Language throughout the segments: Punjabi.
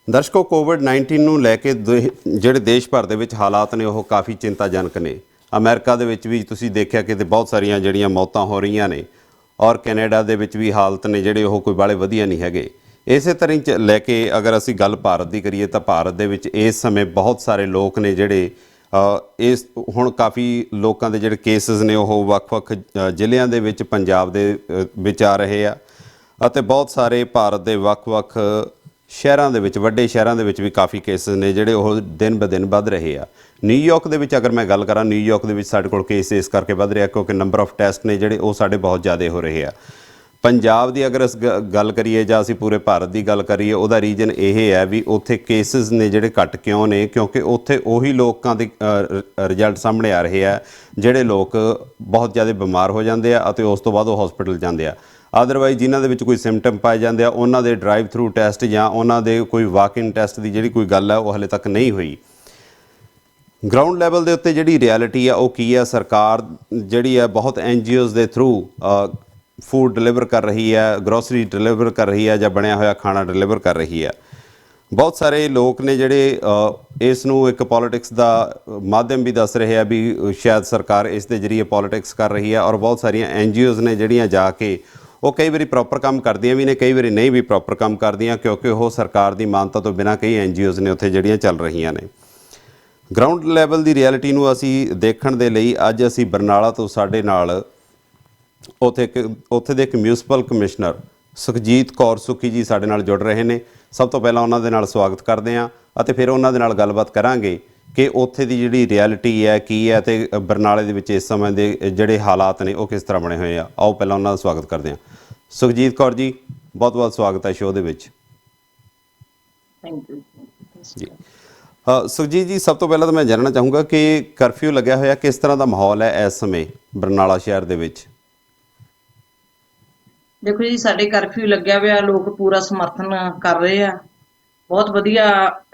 ਦਰਸ਼ਕੋ ਕੋਵਿਡ-19 ਨੂੰ ਲੈ ਕੇ ਜਿਹੜੇ ਦੇਸ਼ ਭਰ ਦੇ ਵਿੱਚ ਹਾਲਾਤ ਨੇ ਉਹ ਕਾਫੀ ਚਿੰਤਾਜਨਕ ਨੇ। ਅਮਰੀਕਾ ਦੇ ਵਿੱਚ ਵੀ ਤੁਸੀਂ ਦੇਖਿਆ ਕਿ ਬਹੁਤ ਸਾਰੀਆਂ ਜਿਹੜੀਆਂ ਮੌਤਾਂ ਹੋ ਰਹੀਆਂ ਨੇ ਔਰ ਕੈਨੇਡਾ ਦੇ ਵਿੱਚ ਵੀ ਹਾਲਤ ਨੇ ਜਿਹੜੇ ਉਹ ਕੋਈ ਬਾਲੇ ਵਧੀਆ ਨਹੀਂ ਹੈਗੇ। ਇਸੇ ਤਰ੍ਹਾਂ ਚ ਲੈ ਕੇ ਅਗਰ ਅਸੀਂ ਗੱਲ ਭਾਰਤ ਦੀ ਕਰੀਏ ਤਾਂ ਭਾਰਤ ਦੇ ਵਿੱਚ ਇਸ ਸਮੇਂ ਬਹੁਤ ਸਾਰੇ ਲੋਕ ਨੇ ਜਿਹੜੇ ਇਸ ਹੁਣ ਕਾਫੀ ਲੋਕਾਂ ਦੇ ਜਿਹੜੇ ਕੇਸਿਸ ਨੇ ਉਹ ਵੱਖ-ਵੱਖ ਜ਼ਿਲ੍ਹਿਆਂ ਦੇ ਵਿੱਚ ਪੰਜਾਬ ਦੇ ਵਿੱਚ ਆ ਰਹੇ ਆ ਅਤੇ ਬਹੁਤ ਸਾਰੇ ਭਾਰਤ ਦੇ ਵੱਖ-ਵੱਖ ਸ਼ਹਿਰਾਂ ਦੇ ਵਿੱਚ ਵੱਡੇ ਸ਼ਹਿਰਾਂ ਦੇ ਵਿੱਚ ਵੀ ਕਾਫੀ ਕੇਸਿਸ ਨੇ ਜਿਹੜੇ ਉਹ ਦਿਨ ਬ ਦਿਨ ਵੱਧ ਰਹੇ ਆ। ਨਿਊਯਾਰਕ ਦੇ ਵਿੱਚ ਅਗਰ ਮੈਂ ਗੱਲ ਕਰਾਂ, ਨਿਊਯਾਰਕ ਦੇ ਵਿੱਚ ਸਾਡੇ ਕੋਲ ਕੇਸ ਇਸ ਕਰਕੇ ਵੱਧ ਰਿਹਾ ਕਿਉਂਕਿ ਨੰਬਰ ਆਫ ਟੈਸਟ ਨੇ ਜਿਹੜੇ ਉਹ ਸਾਡੇ ਬਹੁਤ ਜ਼ਿਆਦਾ ਹੋ ਰਹੇ ਆ। ਪੰਜਾਬ ਦੀ ਅਗਰ ਅਸੀਂ ਗੱਲ ਕਰੀਏ ਜਾਂ ਅਸੀਂ ਪੂਰੇ ਭਾਰਤ ਦੀ ਗੱਲ ਕਰੀਏ, ਉਹਦਾ ਰੀਜ਼ਨ ਇਹ ਹੈ ਵੀ ਉੱਥੇ ਕੇਸਿਸ ਨੇ ਜਿਹੜੇ ਘੱਟ ਕਿਉਂ ਨੇ, ਕਿਉਂਕਿ ਉੱਥੇ ਉਹੀ ਲੋਕਾਂ ਦੇ ਰਿਜ਼ਲਟ ਸਾਹਮਣੇ ਆ ਰਹੇ ਆ ਜਿਹੜੇ ਲੋਕ ਬਹੁਤ ਜ਼ਿਆਦਾ ਬਿਮਾਰ ਹੋ ਜਾਂਦੇ ਆ ਅਤੇ ਉਸ ਤੋਂ ਬਾਅਦ ਉਹ ਹਸਪੀਟਲ ਜਾਂਦੇ ਆ। ਅਦਰਵਾਈਜ਼ ਜਿਨ੍ਹਾਂ ਦੇ ਵਿੱਚ ਕੋਈ ਸਿੰਪਟਮ ਪਾਏ ਜਾਂਦੇ ਆ ਉਹਨਾਂ ਦੇ ਡਰਾਈਵ ਥਰੂ ਟੈਸਟ ਜਾਂ ਉਹਨਾਂ ਦੇ ਕੋਈ ਵਾਕ ਇਨ ਟੈਸਟ ਦੀ ਜਿਹੜੀ ਕੋਈ ਗੱਲ ਹੈ ਉਹ ਹਾਲੇ ਤੱਕ ਨਹੀਂ ਹੋਈ। ਗਰਾਊਂਡ ਲੈਵਲ ਦੇ ਉੱਤੇ ਜਿਹੜੀ ਰਿਐਲਿਟੀ ਆ ਉਹ ਕੀ ਆ, ਸਰਕਾਰ ਜਿਹੜੀ ਆ ਬਹੁਤ NGOs ਦੇ ਥਰੂ ਫੂਡ ਡਿਲੀਵਰ ਕਰ ਰਹੀ ਹੈ, ਗਰੋਸਰੀ ਡਿਲੀਵਰ ਕਰ ਰਹੀ ਹੈ ਜਾਂ ਬਣਿਆ ਹੋਇਆ ਖਾਣਾ ਡਿਲੀਵਰ ਕਰ ਰਹੀ ਹੈ। ਬਹੁਤ ਸਾਰੇ ਲੋਕ ਨੇ ਜਿਹੜੇ ਇਸ ਨੂੰ ਇੱਕ ਪੋਲੀਟਿਕਸ ਦਾ ਮਾਧਿਅਮ ਵੀ ਦੱਸ ਰਹੇ ਆ ਵੀ ਸ਼ਾਇਦ ਸਰਕਾਰ ਇਸ ਦੇ ਜ਼ਰੀਏ ਪੋਲੀਟਿਕਸ ਕਰ ਰਹੀ ਹੈ ਔਰ ਬਹੁਤ ਸਾਰੀਆਂ NGOs ਨੇ ਜਿਹੜੀਆਂ ਜਾ ਕੇ ਉਹ ਕਈ ਵਾਰੀ ਪ੍ਰੋਪਰ ਕੰਮ ਕਰਦੀਆਂ ਵੀ ਨੇ, ਕਈ ਵਾਰੀ ਨਹੀਂ ਵੀ ਪ੍ਰੋਪਰ ਕੰਮ ਕਰਦੀਆਂ ਕਿਉਂਕਿ ਉਹ ਸਰਕਾਰ ਦੀ ਮਾਨਤਾ ਤੋਂ ਬਿਨਾਂ ਕਈ NGOs ਨੇ ਉੱਥੇ ਜਿਹੜੀਆਂ ਚੱਲ ਰਹੀਆਂ ਨੇ। ਗਰਾਊਂਡ ਲੈਵਲ ਦੀ ਰਿਐਲਿਟੀ ਨੂੰ ਅਸੀਂ ਦੇਖਣ ਦੇ ਲਈ ਅੱਜ ਅਸੀਂ ਬਰਨਾਲਾ ਤੋਂ ਸਾਡੇ ਨਾਲ ਉੱਥੇ ਦੇ ਇੱਕ ਮਿਊਨਿਸਪਲ ਕਮਿਸ਼ਨਰ ਸੁਖਜੀਤ ਕੌਰ ਸੁਖੀ ਜੀ ਸਾਡੇ ਨਾਲ ਜੁੜ ਰਹੇ ਨੇ। ਸਭ ਤੋਂ ਪਹਿਲਾਂ ਉਹਨਾਂ ਦੇ ਨਾਲ ਸਵਾਗਤ ਕਰਦੇ ਹਾਂ ਅਤੇ ਫਿਰ ਉਹਨਾਂ ਦੇ ਨਾਲ ਗੱਲਬਾਤ ਕਰਾਂਗੇ ਕਿ ਉੱਥੇ ਦੀ ਜਿਹੜੀ ਰਿਐਲਿਟੀ ਹੈ ਕੀ ਹੈ ਅਤੇ ਬਰਨਾਲੇ ਦੇ ਵਿੱਚ ਇਸ ਸਮੇਂ ਦੇ ਜਿਹੜੇ ਹਾਲਾਤ ਨੇ ਉਹ ਕਿਸ ਤਰ੍ਹਾਂ ਬਣੇ ਹੋਏ ਆ। ਆਓ ਪਹਿਲਾਂ ਉਹਨਾਂ ਦਾ ਸਵਾਗਤ ਕਰਦੇ ਹਾਂ। ਸੁਖਜੀਤ ਕੌਰ ਜੀ, ਬਹੁਤ ਬਹੁਤ ਸਵਾਗਤ ਹੈ ਸ਼ੋਅ ਦੇ ਵਿੱਚ। ਥੈਂਕ ਯੂ ਜੀ। ਸੁਖਜੀਤ ਜੀ, ਸਭ ਤੋਂ ਪਹਿਲਾਂ ਤਾਂ ਮੈਂ ਜਾਣਨਾ ਚਾਹੂੰਗਾ ਕਿ ਕਰਫਿਊ ਲੱਗਿਆ ਹੋਇਆ, ਕਿਸ ਤਰ੍ਹਾਂ ਦਾ ਮਾਹੌਲ ਹੈ ਇਸ ਸਮੇਂ ਬਰਨਾਲਾ ਸ਼ਹਿਰ ਦੇ ਵਿੱਚ? ਦੇਖੋ ਜੀ, ਸਾਡੇ ਕਰਫਿਊ ਲੱਗਿਆ ਹੋਇਆ, ਲੋਕ ਪੂਰਾ ਸਮਰਥਨ ਕਰ ਰਹੇ ਆ। ਬਹੁਤ ਵਧੀਆ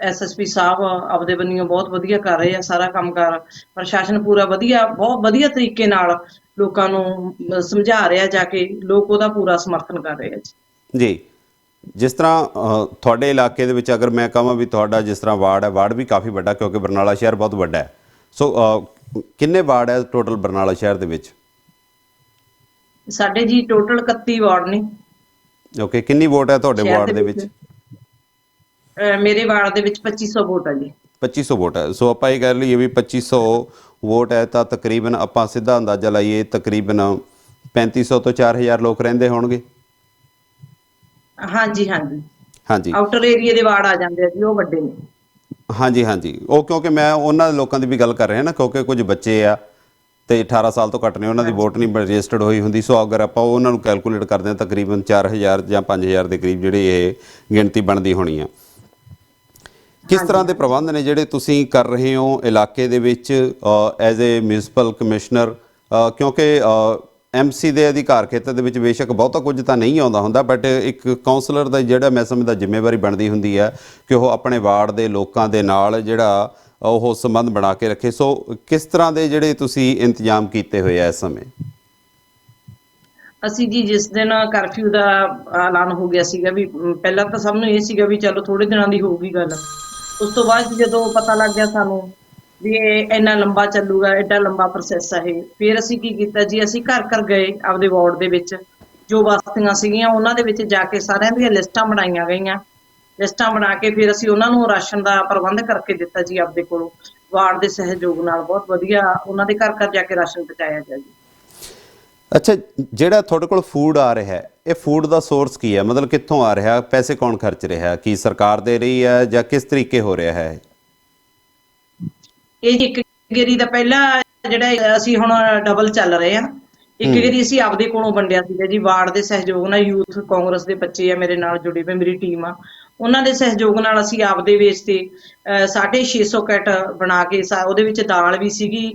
SSP ਸਾਹਿਬ ਆਪਦੇ ਬੰਨਿਓ ਬਹੁਤ ਵਧੀਆ ਕਰ ਰਹੇ ਆ ਸਾਰਾ ਕੰਮ ਕਾਰ। ਪ੍ਰਸ਼ਾਸਨ ਪੂਰਾ ਵਧੀਆ, ਬਹੁਤ ਵਧੀਆ ਤਰੀਕੇ ਨਾਲ ਲੋਕਾਂ ਨੂੰ ਸਮਝਾ ਰਿਹਾ ਜਾ ਕੇ, ਲੋਕ ਉਹਦਾ ਪੂਰਾ ਸਮਰਥਨ ਕਰ ਰਹੇ ਆ ਜੀ। ਜਿਸ ਤਰ੍ਹਾਂ ਤੁਹਾਡੇ ਇਲਾਕੇ ਦੇ ਵਿੱਚ ਅਗਰ ਮੈਂ ਕਹਾਂ ਵੀ ਤੁਹਾਡਾ ਜਿਸ ਤਰ੍ਹਾਂ ਵਾਰਡ ਹੈ, ਵਾਰਡ ਵੀ ਕਾਫੀ ਵੱਡਾ ਕਿਉਂਕਿ ਬਰਨਾਲਾ ਸ਼ਹਿਰ ਬਹੁਤ ਵੱਡਾ ਹੈ। ਸੋ ਕਿੰਨੇ ਵਾਰਡ ਹੈ ਟੋਟਲ ਬਰਨਾਲਾ ਸ਼ਹਿਰ ਦੇ ਵਿੱਚ? ਸਾਡੇ ਜੀ ਟੋਟਲ 31 ਵਾਰਡ ਨੇ। ਓਕੇ, ਕਿੰਨੀ ਵੋਟ ਹੈ ਤੁਹਾਡੇ ਵਾਰਡ ਦੇ ਵਿੱਚ? ਮੇਰੇ ਵਾਰਡ ਦੇ ਵਿੱਚ 2500 ਵੋਟ ਹੈ ਜੀ। 2500 ਵੋਟ ਹੈ। ਸੋ ਆਪਾਂ ਇਹ ਕਹਿ ਲਈਏ ਵੀ 2500 ਵੋਟ ਹੈ ਤਾਂ ਤਕਰੀਬਨ ਆਪਾਂ ਸਿੱਧਾ ਅੰਦਾਜ਼ਾ ਲਾਈਏ ਤਕਰੀਬਨ 3500 ਤੋਂ 4000 ਲੋਕ ਰਹਿੰਦੇ ਹੋਣਗੇ। ਹਾਂਜੀ ਹਾਂਜੀ ਹਾਂਜੀ, ਆਊਟਰ ਏਰੀਆ ਦੇ ਵਾਰਡ ਆ ਜਾਂਦੇ ਆ ਜੀ, ਉਹ ਵੱਡੇ ਨੇ। ਹਾਂਜੀ ਹਾਂਜੀ, ਉਹ ਕਿਉਂਕਿ ਮੈਂ ਉਹਨਾਂ ਦੇ ਲੋਕਾਂ ਦੀ ਵੀ ਗੱਲ ਕਰ ਰਿਹਾ ਨਾ, ਕਿਉਂਕਿ ਕੁਝ ਬੱਚੇ ਆ ਤੇ 18 ਸਾਲ ਤੋਂ ਘੱਟ ਨੇ, ਉਹਨਾਂ ਦੀ ਵੋਟ ਨਹੀਂ ਰਜਿਸਟਰਡ ਹੋਈ ਹੁੰਦੀ। ਸੋ ਅਗਰ ਆਪਾਂ ਉਹਨਾਂ ਨੂੰ ਕੈਲਕੂਲੇਟ ਕਰਦੇ ਹਾਂ ਤਕਰੀਬਨ 4000 ਜਾਂ 5000 ਦੇ ਕਰੀਬ ਜਿਹੜੀ ਇਹ ਗਿਣਤੀ ਬਣਦੀ ਹੋਣੀ ਆ। ਕਿਸ ਤਰ੍ਹਾਂ ਦੇ ਪ੍ਰਬੰਧ ਨੇ ਜਿਹੜੇ ਤੁਸੀਂ ਕਰ ਰਹੇ ਹੋ ਇਲਾਕੇ ਦੇ ਵਿੱਚ ਐਜ਼ ਏ ਮਿਊਨਿਸਪਲ ਕਮਿਸ਼ਨਰ? ਕਿਉਂਕਿ MC ਦੇ ਅਧਿਕਾਰ ਖੇਤਰ ਦੇ ਵਿੱਚ ਬੇਸ਼ੱਕ ਬਹੁਤਾ ਕੁਝ ਤਾਂ ਨਹੀਂ ਆਉਂਦਾ ਹੁੰਦਾ, ਬਟ ਇੱਕ ਕਾਉਂਸਲਰ ਦਾ ਜਿਹੜਾ ਮੈਂ ਸਮਝਦਾ ਜ਼ਿੰਮੇਵਾਰੀ ਬਣਦੀ ਹੁੰਦੀ ਹੈ ਕਿ ਉਹ ਆਪਣੇ ਵਾਰਡ ਦੇ ਲੋਕਾਂ ਦੇ ਨਾਲ ਜਿਹੜਾ ਉਹ ਸੰਬੰਧ ਬਣਾ ਕੇ ਰੱਖੇ। ਸੋ ਕਿਸ ਤਰ੍ਹਾਂ ਦੇ ਜਿਹੜੇ ਤੁਸੀਂ ਇੰਤਜ਼ਾਮ ਕੀਤੇ ਹੋਏ ਆ ਇਸ ਸਮੇਂ? ਅਸੀਂ ਜੀ ਜਿਸ ਦਿਨ ਕਰਫਿਊ ਦਾ ਐਲਾਨ ਹੋ ਗਿਆ ਸੀਗਾ ਵੀ ਪਹਿਲਾਂ ਤਾਂ ਸਭ ਨੂੰ ਇਹ ਸੀਗਾ ਵੀ ਚਲੋ ਥੋੜੇ ਦਿਨਾਂ ਦੀ ਹੋਊਗੀ ਗੱਲ। ਉਸ ਤੋਂ ਬਾਅਦ ਜਦੋਂ ਪਤਾ ਲੱਗ ਗਿਆ ਸਾਨੂੰ ਵੀ ਇਹ ਇੰਨਾ ਲੰਬਾ ਚੱਲੂਗਾ, ਐਡਾ ਲੰਬਾ ਪ੍ਰੋਸੈਸ ਆ ਇਹ, ਫਿਰ ਅਸੀਂ ਕੀ ਕੀਤਾ ਜੀ, ਅਸੀਂ ਘਰ ਘਰ ਗਏ ਆਪਦੇ ਵਾਰਡ ਦੇ ਵਿੱਚ, ਜੋ ਬਸਤੀਆਂ ਸੀਗੀਆਂ ਉਹਨਾਂ ਦੇ ਵਿੱਚ ਜਾ ਕੇ ਸਾਰਿਆਂ ਦੀਆਂ ਲਿਸਟਾਂ ਬਣਾਈਆਂ ਗਈਆਂ। ਲਿਸਟਾਂ ਬਣਾ ਕੇ ਫਿਰ ਅਸੀਂ ਉਹਨਾਂ ਨੂੰ ਰਾਸ਼ਨ ਦਾ ਪ੍ਰਬੰਧ ਕਰਕੇ ਦਿੱਤਾ ਜੀ ਆਪਦੇ ਕੋਲੋਂ, ਵਾਰਡ ਦੇ ਸਹਿਯੋਗ ਨਾਲ ਬਹੁਤ ਵਧੀਆ ਉਹਨਾਂ ਦੇ ਘਰ ਘਰ ਜਾ ਕੇ ਰਾਸ਼ਨ ਪਹੁੰਚਾਇਆ ਗਿਆ ਜੀ। ਅੱਛਾ, ਜਿਹੜਾ ਤੁਹਾਡੇ ਕੋਲ ਫੂਡ ਆ ਰਿਹਾ ਹੈ, ਇਹ ਫੂਡ ਦਾ ਸੋਰਸ ਕੀ ਹੈ? ਮਤਲਬ ਕਿੱਥੋਂ ਆ ਰਿਹਾ, ਪੈਸੇ ਕੌਣ ਖਰਚ ਰਿਹਾ, ਕੀ ਸਰਕਾਰ ਦੇ ਰਹੀ ਹੈ ਜਾਂ ਕਿਸ ਤਰੀਕੇ ਹੋ ਰਿਹਾ ਹੈ? ਇਹ ਇੱਕ ਗੇਰੀ ਦਾ ਪਹਿਲਾਂ ਜਿਹੜਾ ਅਸੀਂ ਹੁਣ ਡਬਲ ਚੱਲ ਰਹੇ ਆ। ਇੱਕ ਗੇਰੀ ਅਸੀਂ ਆਪਦੇ ਕੋਲੋਂ ਵੰਡਿਆ ਸੀਗਾ ਜੀ, ਵਾਰਡ ਦੇ ਸਹਿਯੋਗ ਨਾਲ। ਯੂਥ ਕਾਂਗਰਸ ਦੇ ਬੱਚੇ ਆ ਮੇਰੇ ਨਾਲ ਜੁੜੇ ਹੋਏ, ਮੇਰੀ ਟੀਮ ਆ, ਉਹਨਾਂ ਦੇ ਸਹਿਯੋਗ ਨਾਲ ਅਸੀਂ ਆਪਦੇ ਵੇਸ ਤੇ 650 ਕਿੱਟ ਬਣਾ ਕੇ ਉਹਦੇ ਵਿੱਚ ਦਾਲ ਵੀ ਸੀਗੀ,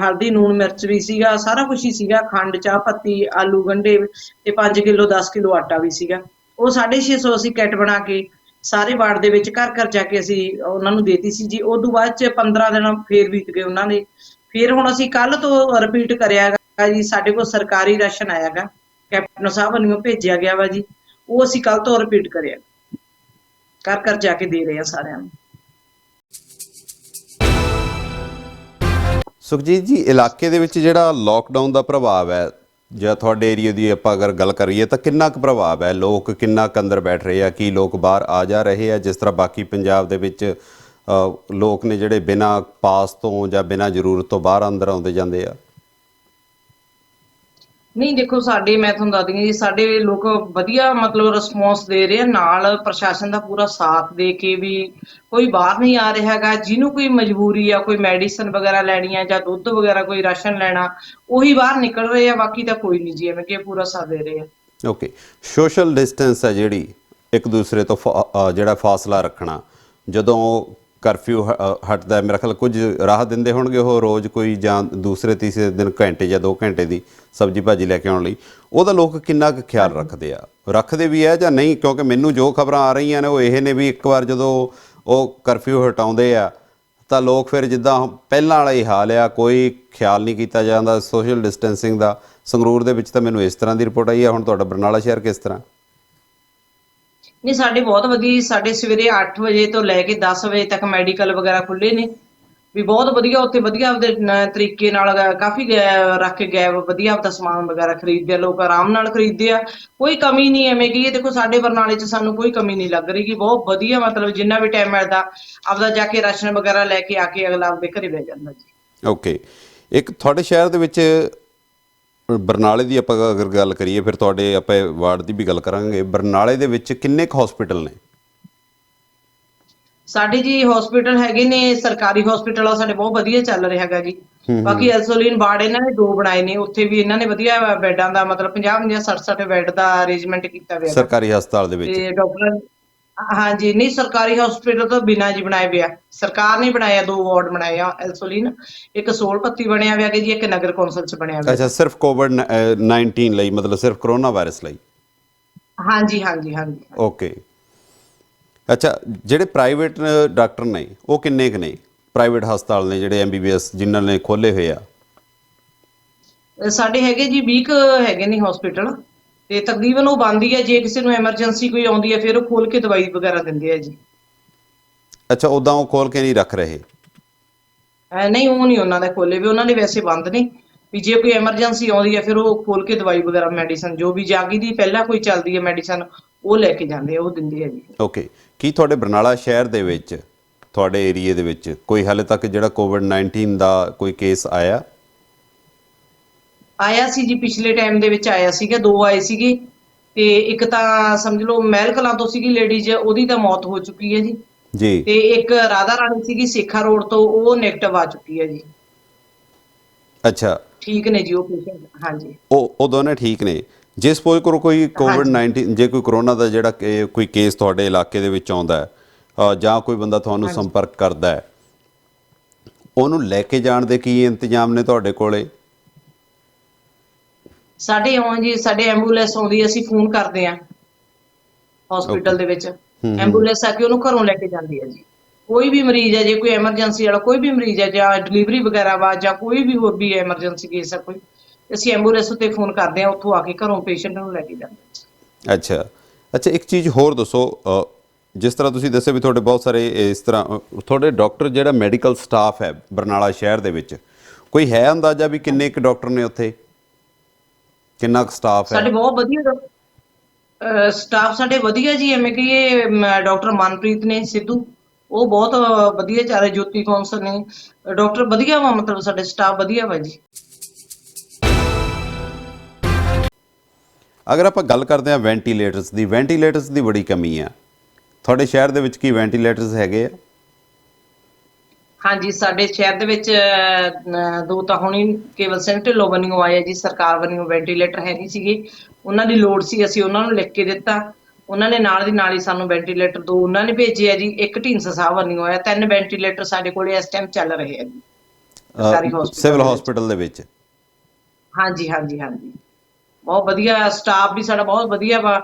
ਹਲਦੀ ਲੂਣ ਮਿਰਚ ਵੀ ਸੀਗਾ, ਸਾਰਾ ਕੁਛ ਹੀ ਸੀਗਾ, ਖੰਡ ਚਾਹ ਪੱਤੀ ਆਲੂ ਗੰਢੇ ਤੇ 5 ਕਿਲੋ 10 ਕਿਲੋ ਆਟਾ ਵੀ ਸੀਗਾ। ਉਹ 650 ਅਸੀਂ ਕਿੱਟ ਬਣਾ ਕੇ ਸਾਰੇ ਵਾਰਡ ਦੇ ਵਿੱਚ ਘਰ ਘਰ ਜਾ ਕੇ ਅਸੀਂ ਉਹਨਾਂ ਨੂੰ ਦੇਤੀ ਸੀ ਜੀ। ਉਦੋਂ ਬਾਅਦ ਚ 15 ਦਿਨ ਫੇਰ ਬੀਤ ਗਏ ਉਹਨਾਂ ਦੇ। ਫਿਰ ਹੁਣ ਅਸੀਂ ਕੱਲ ਤੋਂ ਰਿਪੀਟ ਕਰਿਆ ਗਾ ਜੀ, ਸਾਡੇ ਕੋਲ ਸਰਕਾਰੀ ਰਾਸ਼ਨ ਆਇਆ ਗਾ, ਕੈਪਟਨ ਸਾਹਿਬ ਵੱਲੋਂ ਭੇਜਿਆ ਗਿਆ ਵਾ ਜੀ, ਉਹ ਅਸੀਂ ਕੱਲ ਤੋਂ ਰਿਪੀਟ ਕਰਿਆ। ਘਰ ਘਰ ਜਾ ਕੇ ਦੇ ਰਹੇ ਆ ਸਾਰਿਆਂ ਨੂੰ। ਸੁਖਜੀਤ ਜੀ, ਇਲਾਕੇ ਦੇ ਵਿੱਚ ਜਿਹੜਾ ਲੋਕਡਾਊਨ ਦਾ ਪ੍ਰਭਾਵ ਹੈ ਜਾਂ ਤੁਹਾਡੇ ਏਰੀਆ ਦੀ ਆਪਾਂ ਅਗਰ ਗੱਲ ਕਰੀਏ ਤਾਂ ਕਿੰਨਾ ਕੁ ਪ੍ਰਭਾਵ ਹੈ? ਲੋਕ ਕਿੰਨਾ ਕੁ ਅੰਦਰ ਬੈਠ ਰਹੇ ਆ? ਕੀ ਲੋਕ ਬਾਹਰ ਆ ਜਾ ਰਹੇ ਆ ਜਿਸ ਤਰ੍ਹਾਂ ਬਾਕੀ ਪੰਜਾਬ ਦੇ ਵਿੱਚ ਲੋਕ ਨੇ ਜਿਹੜੇ ਬਿਨਾਂ ਪਾਸ ਤੋਂ ਜਾਂ ਬਿਨਾਂ ਜ਼ਰੂਰਤ ਤੋਂ ਬਾਹਰ ਅੰਦਰ ਆਉਂਦੇ ਜਾਂਦੇ ਆ? ਨਹੀਂ ਦੇਖੋ, ਮੈਂ ਤੁਹਾਨੂੰ ਦੱਸਦੀ ਹਾਂ ਜੀ, ਸਾਡੇ ਲੋਕ ਵਧੀਆ ਮਤਲਬ ਰਿਸਪੌਂਸ ਦੇ ਰਹੇ ਆ, ਨਾਲ ਪ੍ਰਸ਼ਾਸਨ ਦਾ ਪੂਰਾ ਸਾਥ ਦੇ ਕੇ ਵੀ ਕੋਈ ਬਾਹਰ ਨਹੀਂ ਆ ਰਿਹਾ ਹੈਗਾ। ਜਿਹਨੂੰ ਕੋਈ ਮਜਬੂਰੀ ਆ, ਕੋਈ ਮੈਡੀਸਨ ਵਗੈਰਾ ਲੈਣੀ ਆ ਜਾਂ ਦੁੱਧ ਵਗੈਰਾ ਕੋਈ ਰਾਸ਼ਨ ਲੈਣਾ, ਉਹੀ ਬਾਹਰ ਨਿਕਲ ਰਹੇ ਆ, ਬਾਕੀ ਤਾਂ ਕੋਈ ਨਹੀਂ ਜੀ, ਐਵੇਂ ਕਿ ਪੂਰਾ ਸਾਥ ਦੇ ਰਹੇ ਆ। ਓਕੇ, ਸੋਸ਼ਲ ਡਿਸਟੈਂਸ ਹੈ ਜਿਹੜੀ ਇੱਕ ਦੂਸਰੇ ਤੋਂ ਜਿਹੜਾ ਫਾਸਲਾ ਰੱਖਣਾ, ਜਦੋਂ ਕਰਫਿਊ ਹਟਦਾ, ਮੇਰਾ ਖਿਆਲ ਕੁਝ ਰਾਹ ਦਿੰਦੇ ਹੋਣਗੇ ਉਹ ਰੋਜ਼ ਕੋਈ, ਜਾਂ ਦੂਸਰੇ ਤੀਸਰੇ ਦਿਨ ਘੰਟੇ ਜਾਂ 2 ਘੰਟੇ ਦੀ ਸਬਜ਼ੀ ਭਾਜੀ ਲੈ ਕੇ ਆਉਣ ਲਈ, ਉਹਦਾ ਲੋਕ ਕਿੰਨਾ ਕੁ ਖਿਆਲ ਰੱਖਦੇ ਵੀ ਹੈ ਜਾਂ ਨਹੀਂ? ਕਿਉਂਕਿ ਮੈਨੂੰ ਜੋ ਖਬਰਾਂ ਆ ਰਹੀਆਂ ਨੇ ਉਹ ਇਹ ਨੇ ਵੀ ਇੱਕ ਵਾਰ ਜਦੋਂ ਉਹ ਕਰਫਿਊ ਹਟਾਉਂਦੇ ਆ ਤਾਂ ਲੋਕ ਫਿਰ ਜਿੱਦਾਂ ਪਹਿਲਾਂ ਵਾਲਾ ਹੀ ਹਾਲ ਆ, ਕੋਈ ਖਿਆਲ ਨਹੀਂ ਕੀਤਾ ਜਾਂਦਾ ਸੋਸ਼ਲ ਡਿਸਟੈਂਸਿੰਗ ਦਾ। ਸੰਗਰੂਰ ਦੇ ਵਿੱਚ ਤਾਂ ਮੈਨੂੰ ਇਸ ਤਰ੍ਹਾਂ ਦੀ ਰਿਪੋਰਟ ਆਈ ਹੈ। ਹੁਣ ਤੁਹਾਡਾ ਬਰਨਾਲਾ ਸ਼ਹਿਰ ਕਿਸ ਤਰ੍ਹਾਂ? ਨਹੀਂ, ਸਾਡੇ ਬਹੁਤ ਵਧੀਆ। ਸਾਡੇ ਸਵੇਰੇ 8 ਵਜੇ ਤੋਂ ਲੈ ਕੇ 10 ਵਜੇ ਤੱਕ ਮੈਡੀਕਲ ਵਗੈਰਾ ਖੁੱਲੇ ਨੇ, ਵੀ ਬਹੁਤ ਵਧੀਆ। ਉੱਥੇ ਵਧੀਆ ਆਪਦੇ ਤਰੀਕੇ ਨਾਲ ਕਾਫੀ ਰੱਖ ਕੇ ਗਏ, ਵਧੀਆ ਆਪਦਾ ਸਮਾਨ ਵਗੈਰਾ ਖਰੀਦਦੇ ਆ, ਲੋਕ ਆਰਾਮ ਨਾਲ ਖਰੀਦਦੇ ਆ, ਕੋਈ ਕਮੀ ਨਹੀਂ। ਐਵੇਂ ਕਹੀਏ, ਦੇਖੋ ਸਾਡੇ ਬਰਨਾਲੇ 'ਚ ਸਾਨੂੰ ਕੋਈ ਕਮੀ ਨਹੀਂ ਲੱਗ ਰਹੀ, ਕਿ ਬਹੁਤ ਵਧੀਆ, ਮਤਲਬ ਜਿੰਨਾ ਵੀ ਟਾਈਮ ਮਿਲਦਾ ਆਪਦਾ ਜਾ ਕੇ ਰਾਸ਼ਨ ਵਗੈਰਾ ਲੈ ਕੇ ਆ ਕੇ ਅਗਲਾ ਆਪਦੇ ਘਰੇ ਬਹਿ ਜਾਂਦਾ ਜੀ। ਓਕੇ, ਇੱਕ ਤੁਹਾਡੇ ਸ਼ਹਿਰ ਦੇ ਵਿੱਚ, ਬਰਨਾਲੇ ਦੀ ਆਪਾਂ ਅਗਰ ਗੱਲ ਕਰੀਏ, ਫਿਰ ਤੁਹਾਡੇ ਆਪਾਂ ਵਾਰਡ ਦੀ ਵੀ ਗੱਲ ਕਰਾਂਗੇ, ਬਰਨਾਲੇ ਦੇ ਵਿੱਚ ਕਿੰਨੇ ਕੁ ਹਸਪੀਟਲ ਨੇ? ਸਾਡੇ ਜੀ ਹਸਪੀਟਲ ਹੈਗੇ ਨੇ, ਸਰਕਾਰੀ ਹਸਪੀਟਲ ਆ ਸਾਡੇ, ਬਹੁਤ ਵਧੀਆ ਚੱਲ ਰਿਹਾ ਹੈਗਾ ਜੀ। ਬਾਕੀ ਐਸੋਲੀਨ ਵਾਰਡ ਇਹਨਾਂ ਨੇ 2 ਬਣਾਏ ਨੇ, ਉੱਥੇ ਵੀ ਇਹਨਾਂ ਨੇ ਵਧੀਆ ਬੈੱਡਾਂ ਦਾ, ਮਤਲਬ 50-50 60-60 ਬੈੱਡ ਦਾ ਅਰੇਂਜਮੈਂਟ ਕੀਤਾ ਹੋਇਆ ਸਰਕਾਰੀ ਹਸਪਤਾਲ ਦੇ ਵਿੱਚ। ਤੇ ਡਾਕਟਰ, ਹਾਂਜੀ, ਨਹੀਂ ਸਰਕਾਰੀ ਹਸਪੀਟਲ ਤੋਂ ਬਿਨਾਂ ਜੀ ਬਣਾਏ ਪਿਆ, ਸਰਕਾਰ ਨੇ ਬਣਾਇਆ। 2 ਵਾਰਡ ਬਣਾਏ ਆ ਐਸੋਲੀਨ, ਇੱਕ ਸੋਲਪੱਤੀ ਬਣਿਆ ਹੋਇਆ ਜੀ, ਇੱਕ ਨਗਰ ਕੌਂਸਲ 'ਚ ਬਣਿਆ ਹੋਇਆ। ਅੱਛਾ, ਸਿਰਫ COVID-19 ਲਈ, ਮਤਲਬ ਸਿਰਫ ਕਰੋਨਾ ਵਾਇਰਸ ਲਈ? ਹਾਂਜੀ ਹਾਂਜੀ ਹਾਂਜੀ। ਓਕੇ, ਅੱਛਾ, ਜਿਹੜੇ ਪ੍ਰਾਈਵੇਟ ਡਾਕਟਰ ਨੇ ਉਹ ਕਿੰਨੇ ਕੁ ਨੇ? ਪ੍ਰਾਈਵੇਟ ਹਸਪਤਾਲ ਨੇ ਜਿਹੜੇ MBBS ਜਿਨ੍ਹਾਂ ਨੇ ਖੋਲ੍ਹੇ ਹੋਏ ਆ? ਸਾਡੇ ਹੈਗੇ ਜੀ 20 ਹੈਗੇ ਨੇ ਹਸਪੀਟਲ, ਤੇ ਤਕਰੀਬਨ ਉਹ ਬੰਦ ਹੀ ਹੈ। ਜੇ ਕਿਸੇ ਨੂੰ ਐਮਰਜੈਂਸੀ ਕੋਈ ਆਉਂਦੀ ਹੈ ਫਿਰ ਉਹ ਖੋਲ ਕੇ ਦਵਾਈ ਵਗੈਰਾ ਦਿੰਦੇ ਆ ਜੀ। ਅੱਛਾ, ਉੱਦਾਂ ਉਹ ਖੋਲ ਕੇ ਨਹੀਂ ਰੱਖ ਰਹੇ? ਨਹੀਂ, ਉਹ ਨਹੀਂ ਉਹਨਾਂ ਦੇ ਖੋਲੇ ਵੀ, ਉਹਨਾਂ ਦੇ ਵੈਸੇ ਬੰਦ ਨੇ। ਵੀ ਜੇ ਕੋਈ ਐਮਰਜੈਂਸੀ ਆਉਂਦੀ ਹੈ ਫਿਰ ਉਹ ਖੋਲ ਕੇ ਦਵਾਈ ਵਗੈਰਾ, ਮੈਡੀਸਨ ਜੋ ਵੀ ਜਾਗੀ ਦੀ ਪਹਿਲਾਂ ਕੋਈ ਚੱਲਦੀ ਹੈ ਮੈਡੀਸਨ, ਉਹ ਲੈ ਕੇ ਜਾਂਦੇ ਆ, ਉਹ ਦਿੰਦੇ ਆ ਜੀ। ਓਕੇ, ਕੀ ਤੁਹਾਡੇ ਬਰਨਾਲਾ ਸ਼ਹਿਰ ਦੇ ਵਿੱਚ, ਤੁਹਾਡੇ ਏਰੀਏ ਦੇ ਵਿੱਚ ਕੋਈ ਹਾਲੇ ਤੱਕ ਜਿਹੜਾ COVID-19 ਦਾ ਕੋਈ ਕੇਸ ਆਇਆ ਸੀ ਜੀ? ਪਿਛਲੇ ਟਾਈਮ ਦੇ ਵਿੱਚ ਆਇਆ ਸੀਗਾ, 2 ਆਏ ਸੀਗੇ, ਤੇ ਇੱਕ ਤਾਂ ਸਮਝ ਲਓ ਮਹਿਲ ਕਲਾਂ ਤੋਂ ਸੀਗੀ ਲੇਡੀਜ਼, ਉਹਦੀ ਤਾਂ ਮੌਤ ਹੋ ਚੁੱਕੀ ਹੈ ਜੀ। ਤੇ ਇੱਕ ਰਾਧਾ ਰਾਣੀ ਸੀਗੀ ਸੇਖਾ ਰੋਡ ਤੋਂ, ਉਹ ਨੈਗੇਟਿਵ ਆ ਚੁੱਕੀ ਹੈ ਜੀ। ਅੱਛਾ, ਠੀਕ ਨੇ ਜੀ ਉਹ ਪੇਸ਼ੈਂਟ? ਹਾਂਜੀ, ਉਹ ਦੋਨੇ ਠੀਕ ਨੇ। ਜੇ ਸਪੋਜ਼ ਕਰੋ ਕੋਈ COVID-19, ਜੇ ਕੋਈ ਕਰੋਨਾ ਦਾ ਜਿਹੜਾ ਕੋਈ ਕੇਸ ਤੁਹਾਡੇ ਇਲਾਕੇ ਦੇ ਵਿੱਚ ਆਉਂਦਾ ਹੈ, ਜਾਂ ਕੋਈ ਬੰਦਾ ਤੁਹਾਨੂੰ ਸੰਪਰਕ ਕਰਦਾ ਹੈ, ਉਹਨੂੰ ਲੈ ਕੇ ਜਾਣ ਦੇ ਕੀ ਇੰਤਜ਼ਾਮ ਨੇ ਤੁਹਾਡੇ ਕੋਲੇ? ਸਾਡੇ ਜੀ, ਸਾਡੇ ਐਂਬੂਲੈਂਸ ਆਉਂਦੀ, ਅਸੀਂ ਫੋਨ ਕਰਦੇ ਹਾਂ ਹਸਪੀਟਲ ਦੇ ਵਿੱਚ, ਐਂਬੂਲੈਂਸ ਆ ਕੇ ਉਹਨੂੰ ਘਰੋਂ ਲੈ ਕੇ ਜਾਂਦੀ ਹੈ ਜੀ। ਕੋਈ ਵੀ ਮਰੀਜ਼ ਹੈ, ਜੇ ਕੋਈ ਐਮਰਜੈਂਸੀ ਵਾਲਾ ਕੋਈ ਵੀ ਮਰੀਜ਼ ਹੈ, ਜਾਂ ਡਿਲੀਵਰੀ ਵਗੈਰਾ ਵਾ, ਜਾਂ ਕੋਈ ਵੀ ਹੋਰ ਵੀ ਐਮਰਜੈਂਸੀ ਕੇਸ ਹੈ ਕੋਈ, ਅਸੀਂ ਐਂਬੂਲੈਂਸ ਉੱਤੇ ਫੋਨ ਕਰਦੇ ਹਾਂ, ਉੱਥੋਂ ਆ ਕੇ ਘਰੋਂ ਪੇਸ਼ੈਂਟ ਨੂੰ ਲੈ ਕੇ ਜਾਂਦੇ। ਅੱਛਾ, ਇੱਕ ਚੀਜ਼ ਹੋਰ ਦੱਸੋ, ਜਿਸ ਤਰ੍ਹਾਂ ਤੁਸੀਂ ਦੱਸਿਆ ਵੀ ਤੁਹਾਡੇ ਬਹੁਤ ਸਾਰੇ ਇਸ ਤਰ੍ਹਾਂ ਤੁਹਾਡੇ ਡਾਕਟਰ, ਜਿਹੜਾ ਮੈਡੀਕਲ ਸਟਾਫ ਹੈ ਬਰਨਾਲਾ ਸ਼ਹਿਰ ਦੇ ਵਿੱਚ, ਕੋਈ ਹੈ ਅੰਦਾਜ਼ਾ ਵੀ ਕਿੰਨੇ ਕੁ ਡਾਕਟਰ ਨੇ ਉੱਥੇ? ਕਿੰਨਾ ਕੁ ਸਟਾਫ ਹੈ? ਸਾਡੇ ਬਹੁਤ ਵਧੀਆ ਸਟਾਫ, ਸਾਡੇ ਵਧੀਆ ਜੀ। ਐਵੇਂ ਕਹੀਏ, ਡਾਕਟਰ ਮਨਪ੍ਰੀਤ ਨੇ ਸਿੱਧੂ, ਉਹ ਬਹੁਤ ਵਧੀਆ ਚੱਲ ਰਹੇ। ਜੋਤੀ ਕੌਂਸਲ ਨੇ ਡਾਕਟਰ, ਵਧੀਆ ਵਾ, ਮਤਲਬ ਸਾਡੇ ਸਟਾਫ ਵਧੀਆ ਵਾ ਜੀ। ਅਗਰ ਆਪਾਂ ਗੱਲ ਕਰਦੇ ਹਾਂ ਵੈਂਟੀਲੇਟਰਸ ਦੀ ਬੜੀ ਕਮੀ ਆ ਤੁਹਾਡੇ ਸ਼ਹਿਰ ਦੇ ਵਿੱਚ, ਕੀ ਵੈਂਟੀਲੇਟਰਸ ਹੈਗੇ ਆ? ਹਾਂਜੀ, ਸਾਡੇ ਸ਼ਹਿਰ ਦੇ ਵਿੱਚ 2 ਤਾਂ ਹੁਣੀ ਕੇਵਲ ਸਿੰਘ ਢਿੱਲੋਂ ਵੱਲੋਂ ਆਏ ਜੀ, ਸਰਕਾਰ ਵੱਲੋਂ ਵੈਂਟੀਲੇਟਰ ਹੈ ਨਹੀਂ ਸੀਗੇ, ਉਹਨਾਂ ਦੀ ਲੋੜ ਸੀ, ਅਸੀਂ ਉਹਨਾਂ ਨੂੰ ਲਿਖ ਕੇ ਦਿੱਤਾ, ਉਹਨਾਂ ਨੇ ਨਾਲ ਦੀ ਨਾਲ ਹੀ ਸਾਨੂੰ ਵੈਂਟੀਲੇਟਰ 2 ਉਹਨਾਂ ਨੇ ਭੇਜੇ ਆ ਜੀ। ਇੱਕ ਢੀਂਡਸਾ ਸਾਹਿਬ ਵੱਲੋਂ ਆਇਆ। 3 ਵੈਂਟੀਲੇਟਰ ਸਾਡੇ ਕੋਲ ਇਸ ਟਾਈਮ ਚੱਲ ਰਹੇ ਆ ਜੀ ਸਰਕਾਰੀ ਸਿਵਲ ਹਸਪੀਟਲ ਦੇ ਵਿੱਚ। ਹਾਂਜੀ ਹਾਂਜੀ ਹਾਂਜੀ, ਬਹੁਤ ਵਧੀਆ ਸਟਾਫ ਵੀ ਸਾਡਾ, ਬਹੁਤ ਵਧੀਆ ਵਾ।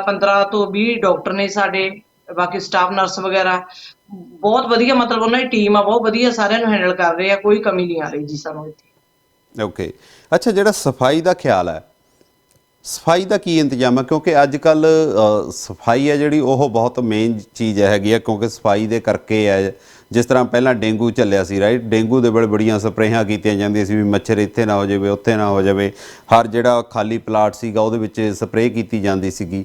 15 ਤੋਂ 20 ਡਾਕਟਰ ਨੇ ਸਾਡੇ, ਬਾਕੀ ਸਟਾਫ ਨਰਸ ਵਗੈਰਾ ਬਹੁਤ ਵਧੀਆ, ਮਤਲਬ ਉਹਨਾਂ ਦੀ ਟੀਮ ਆ ਬਹੁਤ ਵਧੀਆ, ਸਾਰਿਆਂ ਨੂੰ ਹੈਂਡਲ ਕਰ ਰਹੇ ਆ, ਕੋਈ ਕਮੀ ਨਹੀਂ ਆ ਰਹੀ ਜੀ ਸਾਨੂੰ ਇੱਥੇ। ਓਕੇ, ਅੱਛਾ, ਜਿਹੜਾ ਸਫਾਈ ਦਾ ਖਿਆਲ ਹੈ, ਸਫਾਈ ਦਾ ਕੀ ਇੰਤਜ਼ਾਮ ਹੈ? ਕਿਉਂਕਿ ਅੱਜ ਕੱਲ ਸਫਾਈ ਹੈ ਜਿਹੜੀ ਉਹ ਬਹੁਤ ਮੇਨ ਚੀਜ਼ ਹੈਗੀ ਹੈ, ਕਿਉਂਕਿ ਸਫਾਈ ਦੇ ਕਰਕੇ ਹੈ। ਜਿਸ ਤਰ੍ਹਾਂ ਪਹਿਲਾਂ ਡੇਂਗੂ ਚੱਲਿਆ ਸੀ, ਰਾਈਟ, ਡੇਂਗੂ ਦੇ ਵੇਲੇ ਬੜੀਆਂ ਸਪਰੇਆਂ ਕੀਤੀਆਂ ਜਾਂਦੀਆਂ ਸੀ ਵੀ ਮੱਛਰ ਇੱਥੇ ਨਾ ਹੋ ਜਾਵੇ, ਉੱਥੇ ਨਾ ਹੋ ਜਾਵੇ। ਹਰ ਜਿਹੜਾ ਖਾਲੀ ਪਲਾਟ ਸੀਗਾ ਉਹਦੇ ਵਿੱਚ ਸਪਰੇਅ ਕੀਤੀ ਜਾਂਦੀ ਸੀਗੀ,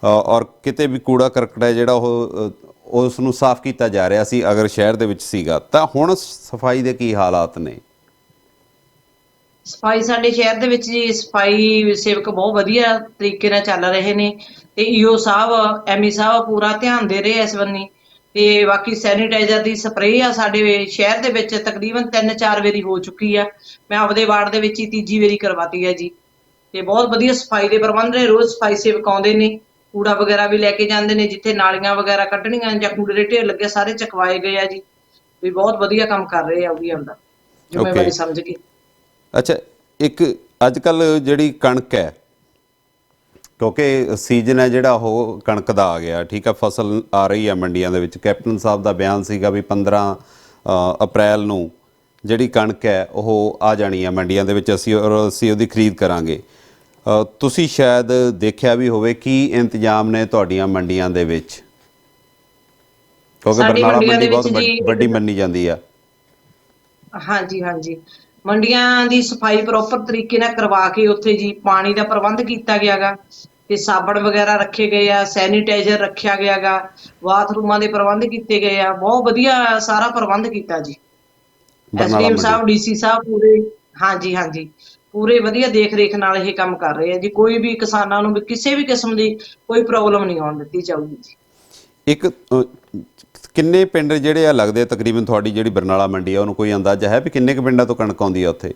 ਔਰ ਕਿਤੇ ਵੀ ਕੂੜਾ ਕਰਕਟ ਹੈ ਜਿਹੜਾ ਉਹ ਉਸ ਨੂੰ ਸਾਫ਼ ਕੀਤਾ ਜਾ ਰਿਹਾ ਸੀ ਅਗਰ ਸ਼ਹਿਰ ਦੇ ਵਿੱਚ ਸੀਗਾ। ਤਾਂ ਹੁਣ ਸਫਾਈ ਦੇ ਕੀ ਹਾਲਾਤ ਨੇ? ਸਫਾਈ ਸਾਡੇ ਸ਼ਹਿਰ ਦੇ ਵਿੱਚ ਜੀ ਸਫਾਈ ਸੇਵਕ ਬਹੁਤ ਵਧੀਆ ਤਰੀਕੇ ਨਾਲ ਚੱਲ ਰਹੇ ਨੇ, ਤੇ ਈਓ ਸਾਹਿਬ ਐਮਈ ਸਾਹਿਬ ਪੂਰਾ ਧਿਆਨ ਦੇ ਰਹੇ ਇਸ ਬੰਨੀ। ਤੇ ਬਾਕੀ ਸੈਨੀਟਾਈਜ਼ਰ ਦੀ ਸਪਰੇਅ ਆ ਸਾਡੇ ਸ਼ਹਿਰ ਦੇ ਵਿੱਚ ਤਕਰੀਬਨ 3-4 ਵਾਰੀ ਹੋ ਚੁੱਕੀ ਆ। ਮੈਂ ਆਪਦੇ ਵਾਰਡ ਦੇ ਵਿੱਚ ਹੀ ਤੀਜੀ ਵਾਰੀ ਕਰਵਾਤੀ ਹੈ ਜੀ। ਤੇ ਬਹੁਤ ਵਧੀਆ ਸਫਾਈ ਦੇ ਪ੍ਰਬੰਧ ਨੇ, ਰੋਜ਼ ਸਫਾਈ ਸੇਵਕ ਆਉਂਦੇ ਨੇ, ਕੂੜਾ ਵਗੈਰਾ ਵੀ ਲੈ ਕੇ ਜਾਂਦੇ ਨੇ, ਜਿੱਥੇ ਨਾਲੀਆਂ ਵਗੈਰਾ ਕੱਢਣੀਆਂ ਜਾਂ ਕੂੜੇ ਦੇ ਢੇਰ ਲੱਗੇ ਸਾਰੇ ਚਕਵਾਏ ਗਏ ਆ ਜੀ। ਵੀ ਬਹੁਤ ਵਧੀਆ ਕੰਮ ਕਰ ਰਹੇ ਆ ਉਹ ਵੀ ਆਪਦਾ ਜ਼ਿੰਮੇਵਾਰੀ ਸਮਝ ਕੇ। ਅੱਛਾ, ਇੱਕ ਅੱਜ ਕੱਲ੍ਹ ਜਿਹੜੀ ਕਣਕ ਹੈ, ਕਿਉਂਕਿ ਸੀਜ਼ਨ ਹੈ ਜਿਹੜਾ ਉਹ ਕਣਕ ਦਾ ਆ ਗਿਆ, ਠੀਕ ਹੈ, ਫਸਲ ਆ ਰਹੀ ਹੈ ਮੰਡੀਆਂ ਦੇ ਵਿੱਚ। ਕੈਪਟਨ ਸਾਹਿਬ ਦਾ ਬਿਆਨ ਸੀਗਾ ਵੀ 15 ਅਪ੍ਰੈਲ ਨੂੰ ਜਿਹੜੀ ਕਣਕ ਹੈ ਉਹ ਆ ਜਾਣੀ ਹੈ ਮੰਡੀਆਂ ਦੇ ਵਿੱਚ, ਅਸੀਂ ਉਹਦੀ ਖਰੀਦ ਕਰਾਂਗੇ। ਤੁਸੀਂ ਸ਼ਾਇਦ ਦੇਖਿਆ ਵੀ ਹੋਵੇ ਕੀ ਇੰਤਜ਼ਾਮ ਨੇ ਤੁਹਾਡੀਆਂ ਮੰਡੀਆਂ ਦੇ ਵਿੱਚ, ਕਿਉਂਕਿ ਬਰਨਾਲਾ ਮੰਡੀ ਬਹੁਤ ਵੱਡੀ ਮੰਨੀ ਜਾਂਦੀ ਆ। ਹਾਂਜੀ ਹਾਂਜੀ, ਮੰਡੀਆਂ ਦੀ ਸਫਾਈ ਪ੍ਰੋਪਰ ਤਰੀਕੇ ਨਾਲ ਕਰਵਾ ਕੇ ਉੱਥੇ ਜੀ ਪਾਣੀ ਦਾ ਪ੍ਰਬੰਧ ਕੀਤਾ ਗਿਆ ਗਾ, ਤੇ ਸਾਬਣ ਵਗੈਰਾ ਰੱਖੇ ਗਏ ਆ, ਸੈਨੀਟਾਈਜ਼ਰ ਰੱਖਿਆ ਗਿਆ ਗਾ, ਬਾਥਰੂਮਾਂ ਦੇ ਪ੍ਰਬੰਧ ਕੀਤੇ ਗਏ ਆ। ਬਹੁਤ ਵਧੀਆ ਸਾਰਾ ਪ੍ਰਬੰਧ ਕੀਤਾ ਜੀ। ਐਸਡੀਐਮ ਸਾਹਿਬ, ਡੀਸੀ ਸਾਹਿਬ ਪੂਰੇ, ਹਾਂਜੀ ਹਾਂਜੀ, ਪੂਰੇ ਵਧੀਆ ਦੇਖ ਰੇਖ ਨਾਲ ਇਹ ਕੰਮ ਕਰ ਰਹੇ ਆ ਜੀ। ਕੋਈ ਵੀ ਕਿਸਾਨਾਂ ਨੂੰ ਵੀ ਕਿਸੇ ਵੀ ਕਿਸਮ ਦੀ ਕੋਈ ਪ੍ਰੋਬਲਮ ਨਹੀਂ ਆਉਣ ਦਿੱਤੀ ਜਾਊਗੀ ਜੀ। ਇੱਕ ਕਿੰਨੇ ਪਿੰਡ ਜਿਹੜੇ ਆ ਲੱਗਦੇ ਆ ਤਕਰੀਬਨ ਤੁਹਾਡੀ ਜਿਹੜੀ ਬਰਨਾਲਾ ਮੰਡੀ ਆ, ਉਹਨੂੰ ਕੋਈ ਅੰਦਾਜ਼ਾ ਹੈ ਵੀ ਕਿੰਨੇ ਕੁ ਪਿੰਡਾਂ ਤੋਂ ਕਣਕ ਆਉਂਦੀ ਆ ਉੱਥੇ,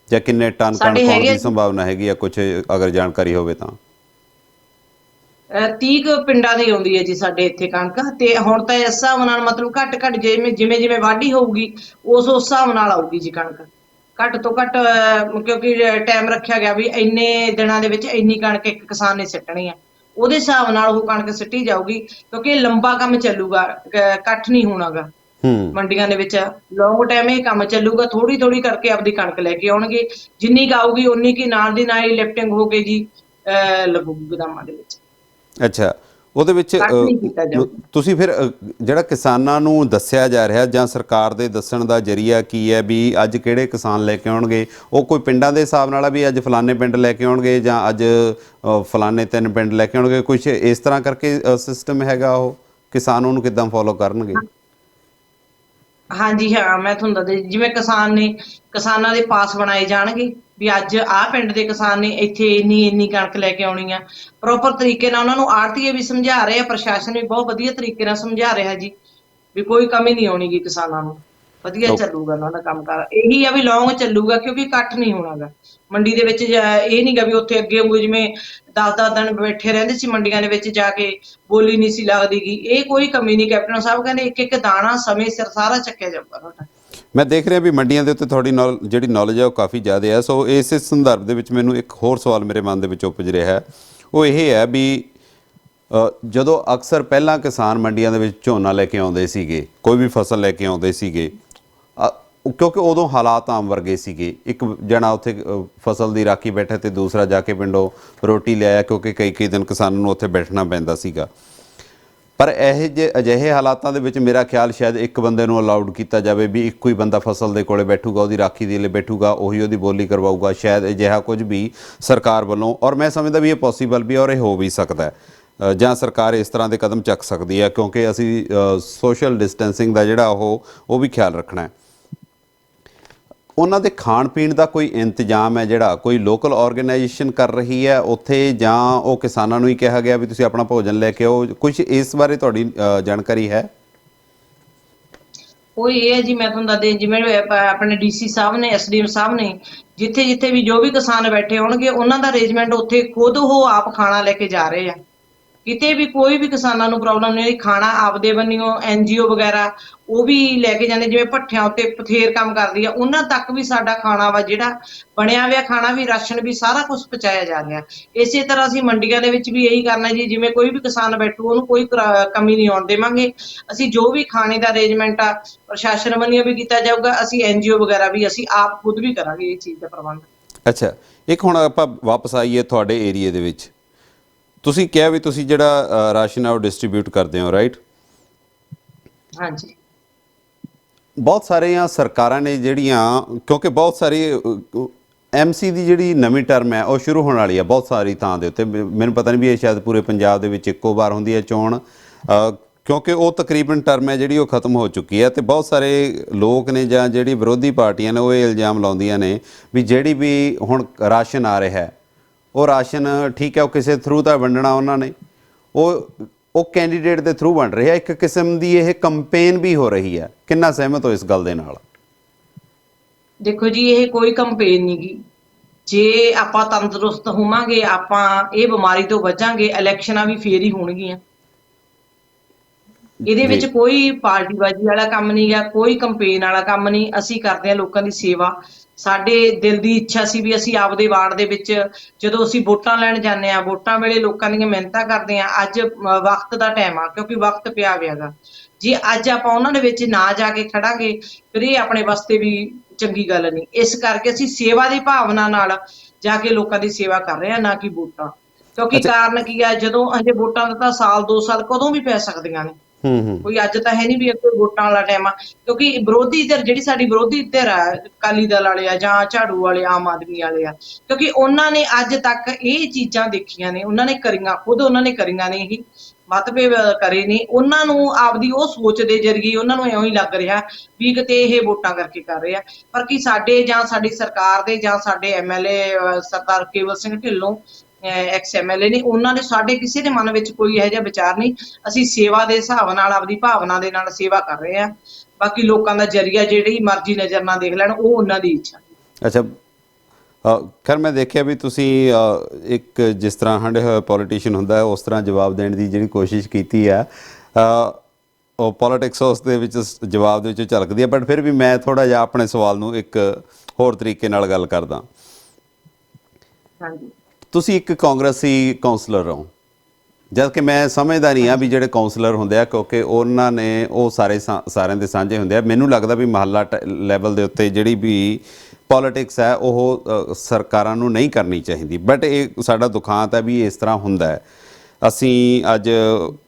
ਜਾਂ ਕਿੰਨੇ ਟਨ ਕਣਕ ਆਉਣ ਦੀ ਸੰਭਾਵਨਾ ਹੈਗੀ ਆ? ਕੁਛ ਅਗਰ ਜਾਣਕਾਰੀ ਹੋਵੇ ਤਾਂ। 30 ਕੁ ਪਿੰਡਾਂ ਦੀ ਆਉਂਦੀ ਹੈ ਜੀ ਸਾਡੇ ਇੱਥੇ ਕਣਕ। ਤੇ ਹੁਣ ਤਾਂ ਇਸ ਹਿਸਾਬ ਨਾਲ ਮਤਲਬ ਘੱਟ ਘੱਟ ਜਿਵੇਂ ਜਿਵੇਂ ਜਿਵੇਂ ਵਾਢੀ ਹੋਊਗੀ ਉਸ ਹਿਸਾਬ ਨਾਲ ਆਊਗੀ ਜੀ ਕਣਕ। ਘੱਟ ਤੋਂ ਘੱਟ ਕਿਉਂਕਿ ਟਾਈਮ ਰੱਖਿਆ ਗਿਆ ਵੀ ਇੰਨੇ ਦਿਨਾਂ ਦੇ ਵਿੱਚ ਇੰਨੀ ਕਣਕ ਇੱਕ ਕਿਸਾਨ ਨੇ ਸਿੱਟਣੀ ਆ, ਉਹਦੇ ਹਿਸਾਬ ਨਾਲ ਉਹ ਕਣਕ ਸਿੱਟੀ ਜਾਊਗੀ। ਕਿਉਂਕਿ ਇਹ ਲੰਬਾ ਕੰਮ ਚੱਲੂਗਾ, ਇਕੱਠ ਨਹੀਂ ਹੋਣਾਗਾ ਮੰਡੀਆਂ ਦੇ ਵਿੱਚ। ਲੌਂਗ ਟਾਈਮ ਇਹ ਕੰਮ ਚੱਲੂਗਾ, ਥੋੜੀ ਥੋੜੀ ਕਰਕੇ ਆਪਦੀ ਕਣਕ ਲੈ ਕੇ ਆਉਣਗੇ। ਜਿੰਨੀ ਕੁ ਆਊਗੀ ਉਨੀ ਕੀ ਨਾਲ ਦੀ ਨਾਲ ਹੀ ਲਿਫਟਿੰਗ ਹੋ ਕੇ ਜੀ ਲੱਗੂਗੀ ਗੋਦਾਮਾਂ ਦੇ ਵਿੱਚ। ਅੱਛਾ, ਉਹਦੇ ਵਿੱਚ ਤੁਸੀਂ ਫਿਰ ਜਿਹੜਾ ਕਿਸਾਨਾਂ ਨੂੰ ਦੱਸਿਆ ਜਾ ਰਿਹਾ ਜਾਂ ਸਰਕਾਰ ਦੇ ਦੱਸਣ ਦਾ ਜ਼ਰੀਆ ਕੀ ਹੈ ਵੀ ਅੱਜ ਕਿਹੜੇ ਕਿਸਾਨ ਲੈ ਕੇ ਆਉਣਗੇ? ਉਹ ਕੋਈ ਪਿੰਡਾਂ ਦੇ ਹਿਸਾਬ ਨਾਲ ਵੀ ਅੱਜ ਫਲਾਣੇ ਪਿੰਡ ਲੈ ਕੇ ਆਉਣਗੇ ਜਾਂ ਅੱਜ ਫਲਾਣੇ 3 ਪਿੰਡ ਲੈ ਕੇ ਆਉਣਗੇ, ਕੁਛ ਇਸ ਤਰ੍ਹਾਂ ਕਰਕੇ ਸਿਸਟਮ ਹੈਗਾ? ਉਹ ਕਿਸਾਨ ਉਹਨੂੰ ਕਿੱਦਾਂ ਫੋਲੋ ਕਰਨਗੇ? ਹਾਂਜੀ ਹਾਂ, ਮੈਂ ਤੁਹਾਨੂੰ ਦੱਸਦੀ, ਜਿਵੇਂ ਕਿਸਾਨ ਨੇ, ਕਿਸਾਨਾਂ ਦੇ ਪਾਸ ਬਣਾਏ ਜਾਣਗੇ ਵੀ ਅੱਜ ਆਹ ਪਿੰਡ ਦੇ ਕਿਸਾਨ ਨੇ ਇੱਥੇ ਇੰਨੀ ਇੰਨੀ ਕਣਕ ਲੈ ਕੇ ਆਉਣੀ ਆ। ਪ੍ਰੋਪਰ ਤਰੀਕੇ ਨਾਲ ਉਹਨਾਂ ਨੂੰ ਆੜ੍ਹਤੀਏ ਵੀ ਸਮਝਾ ਰਹੇ ਆ, ਪ੍ਰਸ਼ਾਸਨ ਵੀ ਬਹੁਤ ਵਧੀਆ ਤਰੀਕੇ ਨਾਲ ਸਮਝਾ ਰਿਹਾ ਜੀ ਵੀ ਕੋਈ ਕਮੀ ਨਹੀਂ ਆਉਣੀ ਗੀ ਕਿਸਾਨਾਂ ਨੂੰ। ਵਧੀਆ ਚੱਲੂਗਾ ਉਹਨਾਂ ਦਾ ਕੰਮ ਕਾਰ। ਇਹੀ ਆ ਵੀ ਲੌਂਗ ਚੱਲੂਗਾ ਕਿਉਂਕਿ ਇਕੱਠ ਨਹੀਂ ਹੋਣਾਗਾ ਮੰਡੀ ਦੇ ਵਿੱਚ। ਇਹ ਨੀ ਗਾ ਵੀ ਉੱਥੇ ਅੱਗੇ ਵਾਂਗੂ ਜਿਵੇਂ 10-10 ਦਿਨ ਬੈਠੇ ਰਹਿੰਦੇ ਸੀ ਮੰਡੀਆਂ ਦੇ ਵਿੱਚ ਜਾ ਕੇ, ਬੋਲੀ ਨਹੀਂ ਸੀ ਲੱਗਦੀ ਗੀ। ਇਹ ਕੋਈ ਕਮੀ ਨਹੀਂ। ਕੈਪਟਨ ਸਾਹਿਬ ਕਹਿੰਦੇ ਇੱਕ ਇੱਕ ਦਾਣਾ ਸਮੇਂ ਸਿਰ ਸਾਰਾ ਚੱਕਿਆ ਜਾਊਗਾ ਤੁਹਾਡਾ। ਮੈਂ ਦੇਖ ਰਿਹਾ ਵੀ ਮੰਡੀਆਂ ਦੇ ਉੱਤੇ ਤੁਹਾਡੀ ਜਿਹੜੀ ਨੌਲੇਜ ਹੈ ਉਹ ਕਾਫੀ ਜ਼ਿਆਦਾ ਹੈ। ਸੋ ਇਸ ਸੰਦਰਭ ਦੇ ਵਿੱਚ ਮੈਨੂੰ ਇੱਕ ਹੋਰ ਸਵਾਲ ਮੇਰੇ ਮਨ ਦੇ ਵਿੱਚ ਉਪਜ ਰਿਹਾ ਹੈ, ਉਹ ਇਹ ਹੈ ਵੀ ਜਦੋਂ ਅਕਸਰ ਪਹਿਲਾਂ ਕਿਸਾਨ ਮੰਡੀਆਂ ਦੇ ਵਿੱਚ ਝੋਨਾ ਲੈ ਕੇ ਆਉਂਦੇ ਸੀਗੇ, ਕੋਈ ਵੀ ਫਸਲ ਲੈ ਕੇ ਆਉਂਦੇ ਸੀਗੇ, ਕਿਉਂਕਿ ਉਦੋਂ ਹਾਲਾਤ ਆਮ ਵਰਗੇ ਸੀਗੇ। ਇੱਕ ਜਣਾ ਉੱਥੇ ਫਸਲ ਦੀ ਰਾਖੀ ਬੈਠਾ ਤੇ ਦੂਸਰਾ ਜਾ ਕੇ ਪਿੰਡੋਂ ਰੋਟੀ ਲਿਆਇਆ, ਕਿਉਂਕਿ ਕਈ ਦਿਨ ਕਿਸਾਨਾਂ ਨੂੰ ਉੱਥੇ ਬੈਠਣਾ ਪੈਂਦਾ ਸੀਗਾ। ਪਰ ਅਜਿਹੇ ਹਾਲਾਤਾਂ ਦੇ ਵਿੱਚ ਮੇਰਾ ਖਿਆਲ ਸ਼ਾਇਦ ਇੱਕ ਬੰਦੇ ਨੂੰ ਅਲਾਉਡ ਕੀਤਾ ਜਾਵੇ ਵੀ ਇੱਕੋ ਹੀ ਬੰਦਾ ਫਸਲ ਦੇ ਕੋਲੇ ਬੈਠੂਗਾ, ਉਹਦੀ ਰਾਖੀ ਦੇ ਲਈ ਬੈਠੂਗਾ, ਉਹੀ ਉਹਦੀ ਬੋਲੀ ਕਰਵਾਊਗਾ। ਸ਼ਾਇਦ ਅਜਿਹਾ ਕੁਝ ਵੀ ਸਰਕਾਰ ਵੱਲੋਂ, ਔਰ ਮੈਂ ਸਮਝਦਾ ਵੀ ਇਹ ਪੋਸੀਬਲ ਵੀ ਔਰ ਇਹ ਹੋ ਵੀ ਸਕਦਾ, ਜਾਂ ਸਰਕਾਰ ਇਸ ਤਰ੍ਹਾਂ ਦੇ ਕਦਮ ਚੱਕ ਸਕਦੀ ਹੈ, ਕਿਉਂਕਿ ਅਸੀਂ ਸੋਸ਼ਲ ਡਿਸਟੈਂਸਿੰਗ ਦਾ ਜਿਹੜਾ ਉਹ ਵੀ ਖਿਆਲ ਰੱਖਣਾ ਹੈ। ਉਹਨਾਂ ਦੇ ਖਾਣ ਪੀਣ ਦਾ ਕੋਈ ਇੰਤਜ਼ਾਮ ਹੈ ਜਿਹੜਾ ਕੋਈ ਲੋਕਲ ਆਰਗੇਨਾਈਜੇਸ਼ਨ ਕਰ ਰਹੀ ਹੈ ਉੱਥੇ, ਜਾਂ ਉਹ ਕਿਸਾਨਾਂ ਨੂੰ ਹੀ ਕਿਹਾ ਗਿਆ ਵੀ ਤੁਸੀਂ ਆਪਣਾ ਭੋਜਨ ਲੈ ਕੇ ਆਓ? ਕੁਝ ਇਸ ਬਾਰੇ ਤੁਹਾਡੀ ਜਾਣਕਾਰੀ ਹੈ? ਉਹ ਇਹ ਹੈ ਜੀ, ਮੈਂ ਤੁਹਾਨੂੰ ਦੱਸਦੀ, ਜਿਵੇਂ ਆਪਣੇ ਡੀਸੀ ਸਾਹਿਬ ਨੇ, ਐਸਡੀਐਮ ਸਾਹਿਬ ਨੇ, ਜਿੱਥੇ ਜਿੱਥੇ ਵੀ ਜੋ ਵੀ ਕਿਸਾਨ ਬੈਠੇ ਹੋਣਗੇ ਉਹਨਾਂ ਦਾ ਅਰੇਂਜਮੈਂਟ ਉੱਥੇ ਖੁਦ ਉਹ ਆਪ ਖਾਣਾ ਲੈ ਕੇ ਜਾ ਰਹੇ ਆ। ਕਿਤੇ ਵੀ ਕੋਈ ਵੀ ਕਿਸਾਨਾਂ ਨੂੰ ਪ੍ਰੋਬਲਮ ਨਹੀਂ। ਖਾਣਾ ਆਪਦੇ ਬੰਨਿਓ NGO ਵਗੈਰਾ ਉਹ ਵੀ ਲੈ ਕੇ ਜਾਂਦੇ, ਜਿਵੇਂ ਭੱਠਿਆਂ ਉੱਤੇ ਬਥੇਰ ਕੰਮ ਕਰਦੀ ਆ, ਉਹਨਾਂ ਤੱਕ ਵੀ ਸਾਡਾ ਖਾਣਾ ਵਾ ਜਿਹੜਾ ਬਣਿਆ ਹੋਇਆ ਖਾਣਾ ਵੀ, ਰਾਸ਼ਨ ਵੀ, ਸਾਰਾ ਕੁਝ ਪਹੁੰਚਾਇਆ ਜਾ ਰਿਹਾ। ਇਸੇ ਤਰ੍ਹਾਂ ਅਸੀਂ ਮੰਡੀਆਂ ਦੇ ਵਿੱਚ ਵੀ ਇਹੀ ਕਰਨਾ ਜੀ। ਜਿਵੇਂ ਕੋਈ ਵੀ ਕਿਸਾਨ ਬੈਠੂ ਉਹਨੂੰ ਕੋਈ ਕਮੀ ਨਹੀਂ ਆਉਣ ਦੇਵਾਂਗੇ। ਅਸੀਂ ਜੋ ਵੀ ਖਾਣੇ ਦਾ ਅਰੇਂਜਮੈਂਟ ਆ ਪ੍ਰਸ਼ਾਸਨ ਵੱਲੋਂ ਵੀ ਕੀਤਾ ਜਾਊਗਾ, ਅਸੀਂ NGO ਵਗੈਰਾ ਵੀ ਅਸੀਂ ਆਪ ਖੁਦ ਵੀ ਕਰਾਂਗੇ ਇਹ ਚੀਜ਼ ਦਾ ਪ੍ਰਬੰਧ। ਅੱਛਾ, ਇੱਕ ਹੁਣ ਆਪਾਂ ਵਾਪਸ ਆਈਏ ਤੁਹਾਡੇ ਏਰੀਏ ਦੇ ਵਿੱਚ, ਤੁਸੀਂ ਕਿਹਾ ਵੀ ਤੁਸੀਂ ਜਿਹੜਾ ਰਾਸ਼ਨ ਆ ਉਹ ਡਿਸਟ੍ਰੀਬਿਊਟ ਕਰਦੇ ਹੋ, ਰਾਈਟ? ਹਾਂਜੀ ਬਹੁਤ ਸਾਰੀਆਂ ਸਰਕਾਰਾਂ ਨੇ ਜਿਹੜੀਆਂ, ਕਿਉਂਕਿ ਬਹੁਤ ਸਾਰੀ ਐਮਸੀ ਦੀ ਜਿਹੜੀ ਨਵੀਂ ਟਰਮ ਹੈ ਉਹ ਸ਼ੁਰੂ ਹੋਣ ਵਾਲੀ ਹੈ ਬਹੁਤ ਸਾਰੀ ਥਾਂ ਦੇ ਉੱਤੇ। ਮੈਨੂੰ ਪਤਾ ਨਹੀਂ ਵੀ ਇਹ ਸ਼ਾਇਦ ਪੂਰੇ ਪੰਜਾਬ ਦੇ ਵਿੱਚ ਇੱਕੋ ਵਾਰ ਹੁੰਦੀ ਹੈ ਚੋਣ, ਕਿਉਂਕਿ ਉਹ ਤਕਰੀਬਨ ਟਰਮ ਹੈ ਜਿਹੜੀ ਉਹ ਖਤਮ ਹੋ ਚੁੱਕੀ ਹੈ। ਅਤੇ ਬਹੁਤ ਸਾਰੇ ਲੋਕ ਨੇ ਜਾਂ ਜਿਹੜੀ ਵਿਰੋਧੀ ਪਾਰਟੀਆਂ ਨੇ ਉਹ ਇਹ ਇਲਜ਼ਾਮ ਲਾਉਂਦੀਆਂ ਨੇ ਵੀ ਜਿਹੜੀ ਵੀ ਹੁਣ ਰਾਸ਼ਨ ਆ ਰਿਹਾ ਹੈ ਉਹ ਰਾਸ਼ਨ ਠੀਕ ਹੈ, ਉਹ ਕਿਸੇ ਥਰੂ ਤਾਂ ਵੰਡਣਾ ਉਹਨਾਂ ਨੇ, ਉਹ ਕੈਂਡੀਡੇਟ ਦੇ ਥਰੂ ਬਣ ਰਿਹਾ, ਇੱਕ ਕਿਸਮ ਦੀ ਇਹ ਕੰਪੇਨ ਵੀ ਹੋ ਰਹੀ ਹੈ। ਕਿੰਨਾ ਸਹਿਮਤ ਹੋ ਇਸ ਗੱਲ ਦੇ ਨਾਲ? ਦੇਖੋ ਜੀ, ਇਹ ਕੋਈ ਕੰਪੇਨ ਨਹੀਂ ਗੀ। ਜੇ ਆਪਾਂ ਤੰਦਰੁਸਤ ਹੋਵਾਂਗੇ, ਆਪਾਂ ਇਹ ਬਿਮਾਰੀ ਤੋਂ ਬਚਾਂਗੇ, ਇਲੈਕਸ਼ਨਾਂ ਵੀ ਫੇਰ ਹੀ ਹੋਣਗੀਆਂ। ਇਹਦੇ ਵਿੱਚ ਕੋਈ ਪਾਰਟੀਬਾਜ਼ੀ ਵਾਲਾ ਕੰਮ ਨਹੀਂ ਗਾ, ਕੋਈ ਕੰਪੇਨ ਵਾਲਾ ਕੰਮ ਨਹੀਂ। ਅਸੀਂ ਕਰਦੇ ਹਾਂ ਲੋਕਾਂ ਦੀ ਸੇਵਾ। ਸਾਡੇ ਦਿਲ ਦੀ ਇੱਛਾ ਸੀ ਵੀ ਅਸੀਂ ਆਪਦੇ ਵਾਰਡ ਦੇ ਵਿੱਚ ਜਦੋਂ ਅਸੀਂ ਵੋਟਾਂ ਲੈਣ ਜਾਂਦੇ ਹਾਂ, ਵੋਟਾਂ ਵੇਲੇ ਲੋਕਾਂ ਦੀਆਂ ਮਿਹਨਤਾਂ ਕਰਦੇ ਹਾਂ। ਅੱਜ ਵਕਤ ਦਾ ਟਾਈਮ ਆ, ਕਿਉਂਕਿ ਵਕਤ ਪਿਆ ਗਾ। ਜੇ ਅੱਜ ਆਪਾਂ ਉਹਨਾਂ ਦੇ ਵਿੱਚ ਨਾ ਜਾ ਕੇ ਖੜਾਂਗੇ, ਫਿਰ ਇਹ ਆਪਣੇ ਵਾਸਤੇ ਵੀ ਚੰਗੀ ਗੱਲ ਨਹੀਂ। ਇਸ ਕਰਕੇ ਅਸੀਂ ਸੇਵਾ ਦੀ ਭਾਵਨਾ ਨਾਲ ਜਾ ਕੇ ਲੋਕਾਂ ਦੀ ਸੇਵਾ ਕਰ ਰਹੇ ਹਾਂ, ਨਾ ਕਿ ਵੋਟਾਂ। ਕਿਉਂਕਿ ਕਾਰਨ ਕੀ ਆ, ਜਦੋਂ ਹਜੇ ਵੋਟਾਂ ਦਾ ਤਾਂ ਸਾਲ 2 ਸਾਲ ਕਦੋਂ ਵੀ ਪੈ ਸਕਦੀਆਂ ਨੇ। ਕੋਈ ਅੱਜ ਤਾਂ ਹੈ ਨਹੀਂ ਵੀ ਅੱਗੇ ਵੋਟਾਂ ਵਾਲਾ ਟਾਈਮ ਆ। ਕਿਉਂਕਿ ਵਿਰੋਧੀ ਧਿਰ ਜਿਹੜੀ ਸਾਡੀ ਵਿਰੋਧੀ ਧਿਰ ਆ, ਅਕਾਲੀ ਦਲ ਵਾਲੇ ਆ ਜਾਂ ਝਾੜੂ ਵਾਲੇ, ਆਮ ਆਦਮੀ ਵਾਲੇ ਆ, ਕਿਉਂਕਿ ਉਹਨਾਂ ਨੇ ਅੱਜ ਤੱਕ ਇਹ ਚੀਜ਼ਾਂ ਦੇਖੀਆਂ ਨੇ, ਉਹਨਾਂ ਨੇ ਕਰੀਆਂ, ਖੁਦ ਉਹਨਾਂ ਨੇ ਕਰੀਆਂ ਨੇ, ਇਹ ਮਤਭੇਦ ਕਰੇ ਨੇ। ਉਹਨਾਂ ਨੂੰ ਆਪਦੀ ਉਹ ਸੋਚ ਦੇ ਜ਼ਰੀਏ ਉਹਨਾਂ ਨੂੰ ਇਉਂ ਹੀ ਲੱਗ ਰਿਹਾ ਵੀ ਕਿਤੇ ਇਹ ਵੋਟਾਂ ਕਰਕੇ ਕਰ ਰਹੇ ਆ। ਪਰ ਕੀ ਸਾਡੇ ਜਾਂ ਸਾਡੀ ਸਰਕਾਰ ਦੇ ਜਾਂ ਸਾਡੇ ਐਮਐਲਏ ਸਰਦਾਰ ਕੇਵਲ ਸਿੰਘ ਢਿੱਲੋਂ ਐਕਸ ਐਮਐਲਏ ਨੇ, ਉਹਨਾਂ ਦੇ ਸਾਡੇ ਕਿਸੇ ਦੇ ਮਨ ਵਿੱਚ ਕੋਈ ਇਹੋ ਜਿਹਾ ਵਿਚਾਰ ਨਹੀਂ। ਅਸੀਂ ਸੇਵਾ ਦੇ ਹਿਸਾਬ ਨਾਲ, ਆਪਦੀ ਭਾਵਨਾ ਦੇ ਨਾਲ ਸੇਵਾ ਕਰ ਰਹੇ ਹਾਂ। ਬਾਕੀ ਲੋਕਾਂ ਦਾ ਜ਼ਰੀਆ ਜਿਹੜੀ ਮਰਜ਼ੀ ਨਜ਼ਰ ਨਾਲ ਦੇਖ ਲੈਣ, ਉਹ ਉਹਨਾਂ ਦੀ ਇੱਛਾ। ਅੱਛਾ, ਖੈਰ ਮੈਂ ਦੇਖਿਆ ਵੀ ਤੁਸੀਂ ਇੱਕ ਜਿਸ ਤਰ੍ਹਾਂ ਹੰਢੇ ਹੋਇਆ ਪੋਲੀਟੀਸ਼ੀਅਨ ਹੁੰਦਾ ਹੈ ਉਸ ਤਰ੍ਹਾਂ ਜਵਾਬ ਦੇਣ ਦੀ ਜਿਹੜੀ ਕੋਸ਼ਿਸ਼ ਕੀਤੀ ਆ, ਉਹ ਪੋਲੀਟਿਕਸ ਉਸ ਦੇ ਵਿੱਚ ਜਵਾਬ ਦੇ ਵਿੱਚ ਝਲਕਦੀ ਹੈ। ਬਟ ਫਿਰ ਵੀ ਮੈਂ ਥੋੜ੍ਹਾ ਜਿਹਾ ਆਪਣੇ ਸਵਾਲ ਨੂੰ ਇੱਕ ਹੋਰ ਤਰੀਕੇ ਨਾਲ ਗੱਲ ਕਰਦਾ। ਹਾਂਜੀ, ਤੁਸੀਂ ਇੱਕ ਕਾਂਗਰਸੀ ਕਾਉਂਸਲਰ ਹੋ, ਜਦ ਕਿ ਮੈਂ ਸਮਝਦਾ ਨਹੀਂ ਆ ਵੀ ਜਿਹੜੇ ਕਾਉਂਸਲਰ ਹੁੰਦੇ ਆ, ਕਿਉਂਕਿ ਉਹਨਾਂ ਨੇ ਉਹ ਸਾਰਿਆਂ ਦੇ ਸਾਂਝੇ ਹੁੰਦੇ ਆ। ਮੈਨੂੰ ਲੱਗਦਾ ਵੀ ਮਹੱਲਾ ਲੈਵਲ ਦੇ ਉੱਤੇ ਜਿਹੜੀ ਵੀ ਪੋਲੀਟਿਕਸ ਹੈ ਉਹ ਸਰਕਾਰਾਂ ਨੂੰ ਨਹੀਂ ਕਰਨੀ ਚਾਹੀਦੀ। ਬਟ ਇਹ ਸਾਡਾ ਦੁਖਾਂਤ ਹੈ ਵੀ ਇਸ ਤਰ੍ਹਾਂ ਹੁੰਦਾ ਹੈ। ਅਸੀਂ ਅੱਜ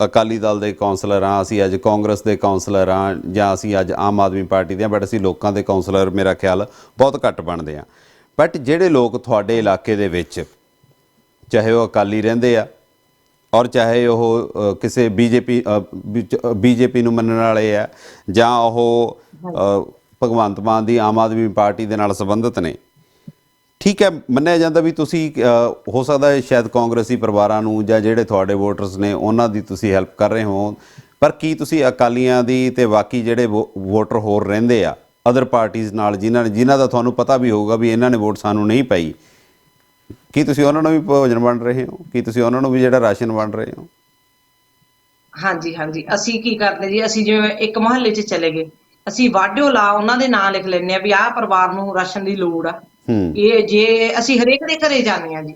ਅਕਾਲੀ ਦਲ ਦੇ ਕਾਉਂਸਲਰ ਹਾਂ, ਅਸੀਂ ਅੱਜ ਕਾਂਗਰਸ ਦੇ ਕਾਉਂਸਲਰ ਹਾਂ, ਜਾਂ ਅਸੀਂ ਅੱਜ ਆਮ ਆਦਮੀ ਪਾਰਟੀ ਦੇ ਹਾਂ, ਬਟ ਅਸੀਂ ਲੋਕਾਂ ਦੇ ਕਾਉਂਸਲਰ ਮੇਰਾ ਖਿਆਲ ਬਹੁਤ ਘੱਟ ਬਣਦੇ ਹਾਂ। ਬਟ ਜਿਹੜੇ ਲੋਕ ਤੁਹਾਡੇ ਇਲਾਕੇ ਦੇ ਵਿੱਚ, ਚਾਹੇ ਉਹ ਅਕਾਲੀ ਰਹਿੰਦੇ ਆ ਔਰ ਚਾਹੇ ਉਹ ਕਿਸੇ ਬੀਜੇਪੀ ਨੂੰ ਮੰਨਣ ਵਾਲੇ ਆ, ਜਾਂ ਉਹ ਭਗਵੰਤ ਮਾਨ ਦੀ ਆਮ ਆਦਮੀ ਪਾਰਟੀ ਦੇ ਨਾਲ ਸੰਬੰਧਿਤ ਨੇ, ਠੀਕ ਹੈ, ਮੰਨਿਆ ਜਾਂਦਾ ਵੀ ਤੁਸੀਂ ਹੋ ਸਕਦਾ ਹੈ ਸ਼ਾਇਦ ਕਾਂਗਰਸੀ ਪਰਿਵਾਰਾਂ ਨੂੰ ਜਾਂ ਜਿਹੜੇ ਤੁਹਾਡੇ ਵੋਟਰਸ ਨੇ ਉਹਨਾਂ ਦੀ ਤੁਸੀਂ ਹੈਲਪ ਕਰ ਰਹੇ ਹੋ। ਪਰ ਕੀ ਤੁਸੀਂ ਅਕਾਲੀਆਂ ਦੀ ਅਤੇ ਬਾਕੀ ਜਿਹੜੇ ਵੋਟਰ ਹੋਰ ਰਹਿੰਦੇ ਆ ਅਦਰ ਪਾਰਟੀਜ਼ ਨਾਲ, ਜਿਨ੍ਹਾਂ ਦਾ ਤੁਹਾਨੂੰ ਪਤਾ ਵੀ ਹੋਊਗਾ ਵੀ ਇਹਨਾਂ ਨੇ ਵੋਟ ਸਾਨੂੰ ਨਹੀਂ ਪਾਈ, ਕੀ ਤੁਸੀਂ ਉਹਨਾਂ ਨੂੰ ਵੀ ਭੋਜਨ ਵੰਡ ਰਹੇ ਹੋ? ਕੀ ਤੁਸੀਂ ਉਹਨਾਂ ਨੂੰ ਵੀ ਜਿਹੜਾ ਰਾਸ਼ਨ ਵੰਡ ਰਹੇ ਹੋ? ਹਾਂਜੀ, ਹਾਂਜੀ। ਅਸੀਂ ਕੀ ਕਰਦੇ ਜੀ, ਅਸੀਂ ਜਿਵੇਂ ਇੱਕ ਮੁਹੱਲੇ 'ਚ ਚਲੇ ਗਏ, ਅਸੀਂ ਵਾਢਿਓ ਲਾ ਉਹਨਾਂ ਦੇ ਨਾਂ ਲਿਖ ਲੈਂਦੇ ਆ ਵੀ ਆਹ ਪਰਿਵਾਰ ਨੂੰ ਰਾਸ਼ਨ ਦੀ ਲੋੜ ਆ। ਇਹ ਜੇ ਅਸੀਂ ਹਰੇਕ ਦੇ ਘਰੇ ਜਾਂਦੇ ਹਾਂ ਜੀ,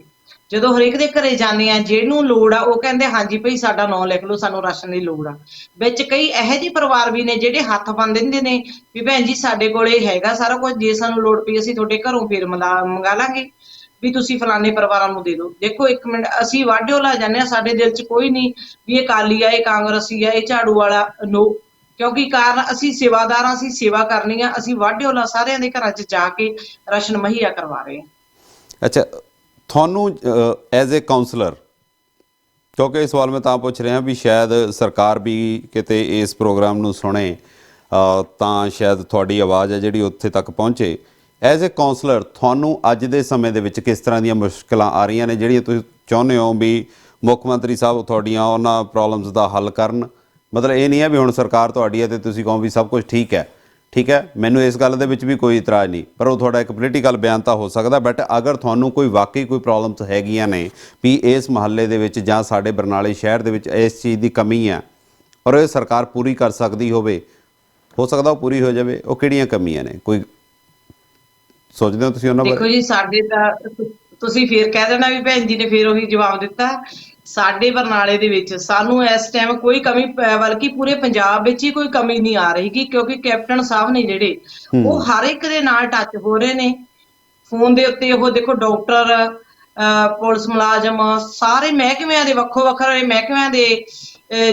ਜਦੋਂ ਹਰੇਕ ਦੇ ਘਰੇ ਜਾਂਦੇ ਹਾਂ, ਜਿਹਨੂੰ ਲੋੜ ਆ ਉਹ ਕਹਿੰਦੇ ਹਾਂਜੀ ਭਾਈ ਸਾਡਾ ਨਾਂ ਲਿਖ ਲਓ, ਸਾਨੂੰ ਰਾਸ਼ਨ ਦੀ ਲੋੜ ਆ। ਵਿੱਚ ਕਈ ਇਹੋ ਜਿਹੇ ਪਰਿਵਾਰ ਵੀ ਨੇ ਜਿਹੜੇ ਹੱਥ ਬੰਨ ਦਿੰਦੇ ਨੇ ਵੀ ਭੈਣ ਜੀ ਸਾਡੇ ਕੋਲੇ ਹੈਗਾ ਸਾਰਾ ਕੁਝ, ਜੇ ਸਾਨੂੰ ਲੋੜ ਪਈ ਅਸੀਂ ਤੁਹਾਡੇ ਘਰੋਂ ਫਿਰ ਮੰਗਾ ਲਾਂਗੇ, ਵੀ ਤੁਸੀਂ ਫਲਾਣੇ ਪਰਿਵਾਰਾਂ ਨੂੰ ਦੇ ਦਿਓ। ਦੇਖੋ ਇੱਕ ਮਿੰਟ, ਅਸੀਂ ਵਾਢਿਓ ਲਾ ਜਾਂਦੇ ਹਾਂ, ਸਾਡੇ ਦਿਲ 'ਚ ਕੋਈ ਨਹੀਂ ਵੀ ਇਹ ਅਕਾਲੀ ਆ, ਇਹ ਕਾਂਗਰਸੀ ਆ, ਇਹ ਝਾੜੂ ਵਾਲਾ, ਨੋ। ਕਿਉਂਕਿ ਕਾਰਨ ਅਸੀਂ ਸੇਵਾਦਾਰ ਹਾਂ, ਅਸੀਂ ਸੇਵਾ ਕਰਨੀ ਆ। ਅਸੀਂ ਵਾਢਿਓ ਲਾ ਸਾਰਿਆਂ ਦੇ ਘਰਾਂ 'ਚ ਜਾ ਕੇ ਰਾਸ਼ਨ ਮੁਹੱਈਆ ਕਰਵਾ ਰਹੇ ਹਾਂ। ਅੱਛਾ, ਤੁਹਾਨੂੰ ਐਜ਼ ਏ ਕਾਉਂਸਲਰ, ਕਿਉਂਕਿ ਇਹ ਸਵਾਲ ਮੈਂ ਤਾਂ ਪੁੱਛ ਰਿਹਾ ਵੀ ਸ਼ਾਇਦ ਸਰਕਾਰ ਵੀ ਕਿਤੇ ਇਸ ਪ੍ਰੋਗਰਾਮ ਨੂੰ ਸੁਣੇ ਤਾਂ ਸ਼ਾਇਦ ਤੁਹਾਡੀ ਆਵਾਜ਼ ਹੈ ਜਿਹੜੀ ਉੱਥੇ ਤੱਕ ਪਹੁੰਚੇ। ਐਜ਼ ਏ ਕਾਉਂਸਲਰ ਤੁਹਾਨੂੰ ਅੱਜ ਦੇ ਸਮੇਂ ਦੇ ਵਿੱਚ ਕਿਸ ਤਰ੍ਹਾਂ ਦੀਆਂ ਮੁਸ਼ਕਿਲਾਂ ਆ ਰਹੀਆਂ ਨੇ ਜਿਹੜੀਆਂ ਤੁਸੀਂ ਚਾਹੁੰਦੇ ਹੋ ਵੀ ਮੁੱਖ ਮੰਤਰੀ ਸਾਹਿਬ ਤੁਹਾਡੀਆਂ ਉਹਨਾਂ ਪ੍ਰੋਬਲਮਸ ਦਾ ਹੱਲ ਕਰਨ? ਮਤਲਬ ਇਹ ਨਹੀਂ ਹੈ ਵੀ ਹੁਣ ਸਰਕਾਰ ਤੁਹਾਡੀ ਹੈ ਅਤੇ ਤੁਸੀਂ ਕਹੋ ਵੀ ਸਭ ਕੁਝ ਠੀਕ ਹੈ। ਠੀਕ ਹੈ, ਮੈਨੂੰ ਇਸ ਗੱਲ ਦੇ ਵਿੱਚ ਵੀ ਕੋਈ ਇਤਰਾਜ਼ ਨਹੀਂ, ਪਰ ਉਹ ਤੁਹਾਡਾ ਇੱਕ ਪੋਲੀਟੀਕਲ ਬਿਆਨ ਤਾਂ ਹੋ ਸਕਦਾ। ਬਟ ਅਗਰ ਤੁਹਾਨੂੰ ਕੋਈ ਵਾਕਈ ਕੋਈ ਪ੍ਰੋਬਲਮਸ ਹੈਗੀਆਂ ਨੇ ਵੀ ਇਸ ਮੁਹੱਲੇ ਦੇ ਵਿੱਚ ਜਾਂ ਸਾਡੇ ਬਰਨਾਲੇ ਸ਼ਹਿਰ ਦੇ ਵਿੱਚ ਇਸ ਚੀਜ਼ ਦੀ ਕਮੀ ਹੈ ਔਰ ਇਹ ਸਰਕਾਰ ਪੂਰੀ ਕਰ ਸਕਦੀ ਹੋਵੇ, ਹੋ ਸਕਦਾ ਉਹ ਪੂਰੀ ਹੋ ਜਾਵੇ, ਉਹ ਕਿਹੜੀਆਂ ਕਮੀਆਂ ਨੇ? ਕੋਈ ਸੋਚਦੇ ਹੋ ਤੁਸੀਂ ਉਹਨਾਂ ਬਾਰੇ? ਦੇਖੋ ਜੀ, ਸਾਡੇ ਤਾਂ ਤੁਸੀਂ ਫੇਰ ਕਹਿ ਦੇਣਾ ਵੀ ਭੈਣ ਜੀ ਨੇ ਫੇਰ ਉਹੀ ਜਵਾਬ ਦਿੱਤਾ। ਸਾਡੇ ਬਰਨਾਲੇ ਦੇ ਵਿੱਚ ਸਾਨੂੰ ਇਸ ਟਾਈਮ ਕੋਈ ਕਮੀ, ਬਲਕਿ ਪੂਰੇ ਪੰਜਾਬ ਵਿੱਚ ਹੀ ਕੋਈ ਕਮੀ ਨਹੀਂ ਆ ਰਹੀ, ਕਿਉਂਕਿ ਕੈਪਟਨ ਸਾਹਿਬ ਨੇ ਜਿਹੜੇ ਉਹ ਹਰ ਇੱਕ ਦੇ ਨਾਲ ਟੱਚ ਹੋ ਰਹੇ ਨੇ। ਫੋਨ ਦੇ ਉੱਤੇ ਉਹ ਦੇਖੋ ਡਾਕਟਰ, ਪੁਲਿਸ ਮੁਲਾਜ਼ਮ, ਸਾਰੇ ਮਹਿਕਮਿਆਂ ਦੇ ਵੱਖੋ ਵੱਖਰੇ ਮਹਿਕਮਿਆਂ ਦੇ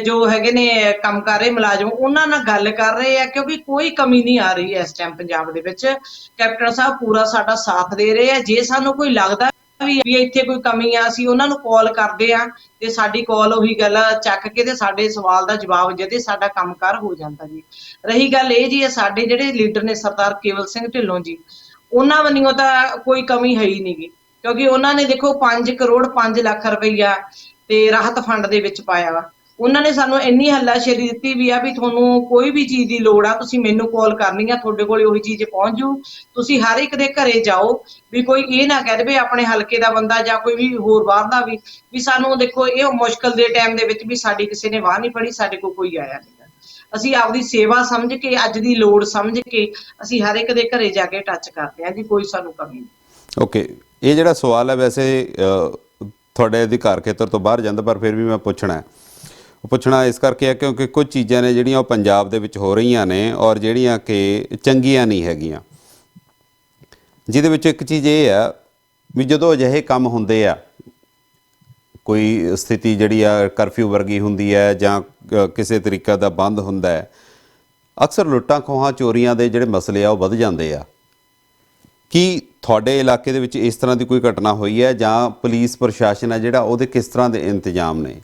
ਜੋ ਹੈਗੇ ਨੇ ਕੰਮ ਕਰ ਰਹੇ ਮੁਲਾਜ਼ਮ, ਉਹਨਾਂ ਨਾਲ ਗੱਲ ਕਰ ਰਹੇ ਆ, ਕਿਉਂਕਿ ਕੋਈ ਕਮੀ ਨਹੀਂ ਆ ਰਹੀ ਇਸ ਟਾਈਮ ਪੰਜਾਬ ਦੇ ਵਿੱਚ। ਕੈਪਟਨ ਸਾਹਿਬ ਪੂਰਾ ਸਾਡਾ ਸਾਥ ਦੇ ਰਹੇ ਆ। ਜੇ ਸਾਨੂੰ ਕੋਈ ਲੱਗਦਾ ਵੀ ਇੱਥੇ ਕੋਈ ਕਮੀ ਆ, ਅਸੀਂ ਉਹਨਾਂ ਨੂੰ ਕਾਲ ਕਰਦੇ ਆ ਤੇ ਸਾਡੀ ਕਾਲ ਉਹੀ ਗੱਲ ਚੱਕ ਕੇ ਤੇ ਸਾਡੇ ਸਵਾਲ ਦਾ ਜਵਾਬ ਜਦੇ ਸਾਡਾ ਕੰਮਕਾਰ ਹੋ ਜਾਂਦਾ ਜੀ। ਰਹੀ ਗੱਲ ਇਹ ਜੀ, ਸਾਡੇ ਜਿਹੜੇ ਲੀਡਰ ਨੇ ਸਰਦਾਰ ਕੇਵਲ ਸਿੰਘ ਢਿੱਲੋਂ ਜੀ, ਉਹਨਾਂ ਵੱਲੋਂ ਤਾਂ ਕੋਈ ਕਮੀ ਹੈ ਹੀ ਨਹੀਂ ਗੀ, ਕਿਉਂਕਿ ਉਹਨਾਂ ਨੇ ਦੇਖੋ 5 ਕਰੋੜ 5 ਲੱਖ ਰੁਪਈਆ ਤੇ ਰਾਹਤ ਫੰਡ ਦੇ ਵਿੱਚ ਪਾਇਆ ਵਾ। ਉਹਨਾਂ ਨੇ ਸਾਨੂੰ ਇੰਨੀ ਹੱਲਾਸ਼ੇਰੀ ਦਿੱਤੀ ਵੀ ਆ ਵੀ ਤੁਹਾਨੂੰ ਕੋਈ ਵੀ ਚੀਜ਼ ਦੀ ਲੋੜ ਆ, ਤੁਸੀਂ ਮੈਨੂੰ ਕਾਲ ਕਰਨੀ ਆ, ਤੁਹਾਡੇ ਕੋਲ ਉਹੀ ਚੀਜ਼ ਪਹੁੰਚ ਜੂ। ਤੁਸੀਂ ਹਰ ਇੱਕ ਦੇ ਘਰੇ ਜਾਓ, ਵੀ ਕੋਈ ਇਹ ਨਾ ਕਹਿ ਦੇਵੇ ਆਪਣੇ ਹਲਕੇ ਦਾ ਬੰਦਾ ਜਾਂ ਕੋਈ ਵੀ ਹੋਰ ਬਾਹਰ ਦਾ ਵੀ ਸਾਨੂੰ ਦੇਖੋ ਇਹ ਮੁਸ਼ਕਲ ਦੇ ਟਾਈਮ ਦੇ ਵਿੱਚ ਵੀ ਸਾਡੀ ਕਿਸੇ ਨੇ ਬਾਹ ਨਹੀਂ ਫੜੀ, ਸਾਡੇ ਕੋਲ ਕੋਈ ਆਇਆ ਨਹੀਂ। ਅਸੀਂ ਆਪਦੀ ਸੇਵਾ ਸਮਝ ਕੇ, ਅੱਜ ਦੀ ਲੋੜ ਸਮਝ ਕੇ ਅਸੀਂ ਹਰ ਇੱਕ ਦੇ ਘਰੇ ਜਾ ਕੇ ਟੱਚ ਕਰਦੇ ਹਾਂ ਜੀ, ਕੋਈ ਸਾਨੂੰ ਕਮੀ ਨਹੀਂ। ਓਕੇ, ਇਹ ਜਿਹੜਾ ਸਵਾਲ ਹੈ ਵੈਸੇ ਤੁਹਾਡੇ ਅਧਿਕਾਰ ਖੇਤਰ ਤੋਂ ਬਾਹਰ ਜਾਂਦਾ, ਪਰ ਫਿਰ ਵੀ ਮੈਂ ਪੁੱਛਣਾ ਇਸ ਕਰਕੇ ਹੈ ਕਿਉਂਕਿ ਕੁਝ ਚੀਜ਼ਾਂ ਨੇ ਜਿਹੜੀਆਂ ਉਹ ਪੰਜਾਬ ਦੇ ਵਿੱਚ ਹੋ ਰਹੀਆਂ ਨੇ ਔਰ ਜਿਹੜੀਆਂ ਕਿ ਚੰਗੀਆਂ ਨਹੀਂ ਹੈਗੀਆਂ। ਜਿਹਦੇ ਵਿੱਚ ਇੱਕ ਚੀਜ਼ ਇਹ ਆ ਵੀ ਜਦੋਂ ਅਜਿਹੇ ਕੰਮ ਹੁੰਦੇ ਆ, ਕੋਈ ਸਥਿਤੀ ਜਿਹੜੀ ਆ ਕਰਫਿਊ ਵਰਗੀ ਹੁੰਦੀ ਹੈ ਜਾਂ ਕਿਸੇ ਤਰੀਕੇ ਦਾ ਬੰਦ ਹੁੰਦਾ ਹੈ, ਅਕਸਰ ਲੁੱਟਾਂ ਖੋਹਾਂ ਚੋਰੀਆਂ ਦੇ ਜਿਹੜੇ ਮਸਲੇ ਆ ਉਹ ਵੱਧ ਜਾਂਦੇ ਆ। ਕੀ ਤੁਹਾਡੇ ਇਲਾਕੇ ਦੇ ਵਿੱਚ ਇਸ ਤਰ੍ਹਾਂ ਦੀ ਕੋਈ ਘਟਨਾ ਹੋਈ ਹੈ ਜਾਂ ਪੁਲਿਸ ਪ੍ਰਸ਼ਾਸਨ ਹੈ ਜਿਹੜਾ ਉਹਦੇ ਕਿਸ ਤਰ੍ਹਾਂ ਦੇ ਇੰਤਜ਼ਾਮ ਨੇ?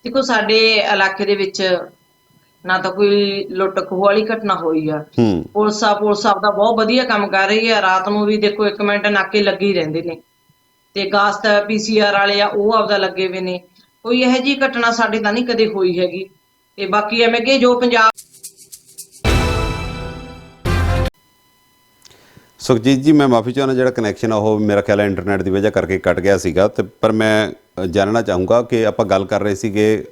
ਦੇਖੋ ਸਾਡੇ ਇਲਾਕੇ ਦੇ ਵਿੱਚ ਨਾ ਤਾਂ ਕੋਈ ਲੁੱਟ ਖੋਹ ਵਾਲੀ ਘਟਨਾ ਹੋਈ ਆ। ਪੁਲਿਸ ਆਪਦਾ ਬਹੁਤ ਵਧੀਆ ਕੰਮ ਕਰ ਰਹੀ ਆ। ਰਾਤ ਨੂੰ ਵੀ ਦੇਖੋ 1 ਮਿੰਟ ਨਾਕੇ ਲੱਗੇ ਹੀ ਰਹਿੰਦੇ ਨੇ ਤੇ ਗਾਸਤ PCR ਵਾਲੇ ਆ ਉਹ ਆਪਦਾ ਲੱਗੇ ਹੋਏ ਨੇ। ਕੋਈ ਇਹੋ ਜਿਹੀ ਘਟਨਾ ਸਾਡੇ ਤਾਂ ਨਹੀਂ ਕਦੇ ਹੋਈ ਹੈਗੀ। ਤੇ ਬਾਕੀ ਐਵੇਂ ਕਿ ਜੋ ਪੰਜਾਬ ਸੁਖਜੀਤ ਜੀ, ਮੈਂ ਮਾਫੀ ਚਾਹੁੰਦਾ, ਜਿਹੜਾ ਕਨੈਕਸ਼ਨ ਆ ਉਹ ਮੇਰਾ ਖਿਆਲ ਹੈ ਇੰਟਰਨੈਟ ਦੀ ਵਜ੍ਹਾ ਕਰਕੇ ਕੱਟ ਗਿਆ ਸੀਗਾ, ਤੇ ਪਰ ਮੈਂ ਜਾਣਨਾ ਚਾਹੂੰਗਾ ਕਿ ਆਪਾਂ ਗੱਲ ਕਰ ਰਹੇ ਸੀਗੇ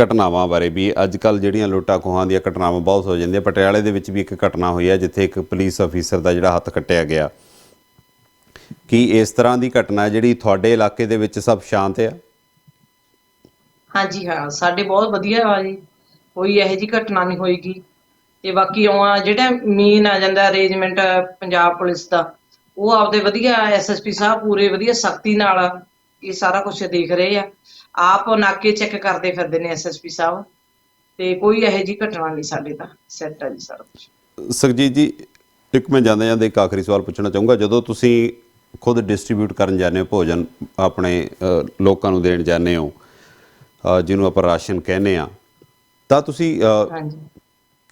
ਘਟਨਾਵਾਂ ਬਾਰੇ ਵੀ ਅੱਜ ਕੱਲ੍ਹ ਜਿਹੜੀਆਂ ਲੁੱਟਾਂ ਖੋਹਾਂ ਦੀਆਂ ਘਟਨਾਵਾਂ ਬਹੁਤ ਹੋ ਜਾਂਦੀਆਂ। ਪਟਿਆਲੇ ਦੇ ਵਿੱਚ ਵੀ ਇੱਕ ਘਟਨਾ ਹੋਈ ਹੈ ਜਿੱਥੇ ਇੱਕ ਪੁਲਿਸ ਅਫੀਸਰ ਦਾ ਜਿਹੜਾ ਹੱਥ ਕੱਟਿਆ ਗਿਆ। ਕੀ ਇਸ ਤਰ੍ਹਾਂ ਦੀ ਘਟਨਾ ਜਿਹੜੀ ਤੁਹਾਡੇ ਇਲਾਕੇ ਦੇ ਵਿੱਚ ਸਭ ਸ਼ਾਂਤ ਆ? ਹਾਂਜੀ ਹਾਂ, ਸਾਡੇ ਬਹੁਤ ਵਧੀਆ ਵਾ ਜੀ, ਕੋਈ ਇਹੋ ਜਿਹੀ ਘਟਨਾ ਨਹੀਂ ਹੋਏਗੀ। ਤੇ ਬਾਕੀ ਜਿਹੜਾ ਮੇਨ ਆ ਜਾਂਦਾ ਅਰੇਂਜਮੈਂਟ ਪੰਜਾਬ ਪੁਲਿਸ ਦਾ, ਉਹ ਆਪਦੇ ਵਧੀਆ SSP ਸਾਹਿਬ ਪੂਰੇ ਵਧੀਆ ਸਖਤੀ ਨਾਲ ਇਹ ਸਾਰਾ ਕੁਝ ਦੇਖ ਰਹੇ ਆ। ਆਪ ਨਾਕੇ ਚੈੱਕ ਕਰਦੇ ਫਿਰਦੇ ਨੇ SSP ਸਾਹਿਬ, ਤੇ ਕੋਈ ਇਹੋ ਜਿਹੀ ਘਟਨਾ ਨਹੀਂ, ਸਾਡੇ ਤਾਂ ਸੈੱਟ ਆ ਜੀ ਸਾਰਾ ਕੁਝ। ਸੁਖਜੀਤ ਜੀ, ਇੱਕ ਮੈਂ ਜਾਂਦੇ ਜਾਂਦੇ ਇੱਕ ਆਖਰੀ ਸਵਾਲ ਪੁੱਛਣਾ ਚਾਹੂੰਗਾ। ਜਦੋਂ ਤੁਸੀਂ ਖੁਦ ਡਿਸਟਰੀਬਿਊਟ ਕਰਨ ਜਾਂਦੇ ਹੋ ਭੋਜਨ, ਆਪਣੇ ਲੋਕਾਂ ਨੂੰ ਦੇਣ ਜਾਂਦੇ ਹੋ, ਜਿਹਨੂੰ ਆਪਾਂ ਰਾਸ਼ਨ ਕਹਿੰਦੇ ਆ, ਤਾਂ ਤੁਸੀਂ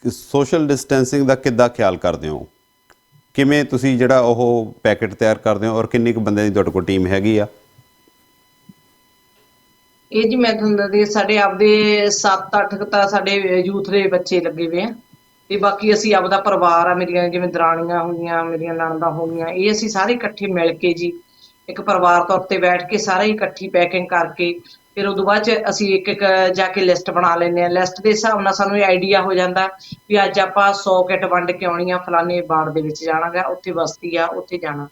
ਸੋਸ਼ਲ ਡਿਸਟੈਂਸਿੰਗ ਦਾ ਕਿੱਦਾਂ ਖਿਆਲ ਕਰਦੇ ਹੋ? ਕਿਵੇਂ ਤੁਸੀਂ ਜਿਹੜਾ ਉਹ ਪੈਕੇਟ ਤਿਆਰ ਕਰਦੇ ਹੋ ਔਰ ਕਿੰਨੀ ਕੁ ਬੰਦਿਆਂ ਦੀ ਤੁਹਾਡੇ ਕੋਲ ਟੀਮ ਹੈਗੀ ਆ? ਇਹ ਜੀ ਮੈਂ ਤੁਹਾਨੂੰ ਦੱਸਦੀ, ਸਾਡੇ ਆਪਦੇ 7-8 ਤਾਂ ਸਾਡੇ ਯੂਥ ਦੇ ਬੱਚੇ ਲੱਗੇ ਹੋਏ ਆ, ਤੇ ਬਾਕੀ ਅਸੀਂ ਆਪਦਾ ਪਰਿਵਾਰ ਆ, ਮੇਰੀਆਂ ਜਿਵੇਂ ਦਰਾਣੀਆਂ ਹੋਈਆਂ, ਮੇਰੀਆਂ ਨਣਦਾਂ ਹੋਈਆਂ, ਇਹ ਅਸੀਂ ਸਾਰੇ ਇਕੱਠੇ ਮਿਲ ਕੇ ਜੀ ਇੱਕ ਪਰਿਵਾਰ ਤੌਰ ਤੇ ਬੈਠ ਕੇ ਸਾਰੇ ਇਕੱਠੀ ਪੈਕਿੰਗ ਕਰਕੇ ਫਿਰ ਉਦੋਂ ਬਾਅਦ 'ਚ ਅਸੀਂ ਇੱਕ ਜਾ ਕੇ ਲਿਸਟ ਬਣਾ ਲੈਂਦੇ ਹਾਂ। ਲਿਸਟ ਦੇ ਹਿਸਾਬ ਨਾਲ ਸਾਨੂੰ ਇਹ ਆਈਡੀਆ ਹੋ ਜਾਂਦਾ ਵੀ ਅੱਜ ਆਪਾਂ 100 ਕਿੱਟ ਵੰਡ ਕੇ ਆਉਣੀ ਆ, ਫਲਾਣੇ ਵਾਰਡ ਦੇ ਵਿੱਚ ਜਾਣਾ ਗਾ, ਉੱਥੇ ਬਸਤੀ ਆ, ਉੱਥੇ ਜਾਣਾ।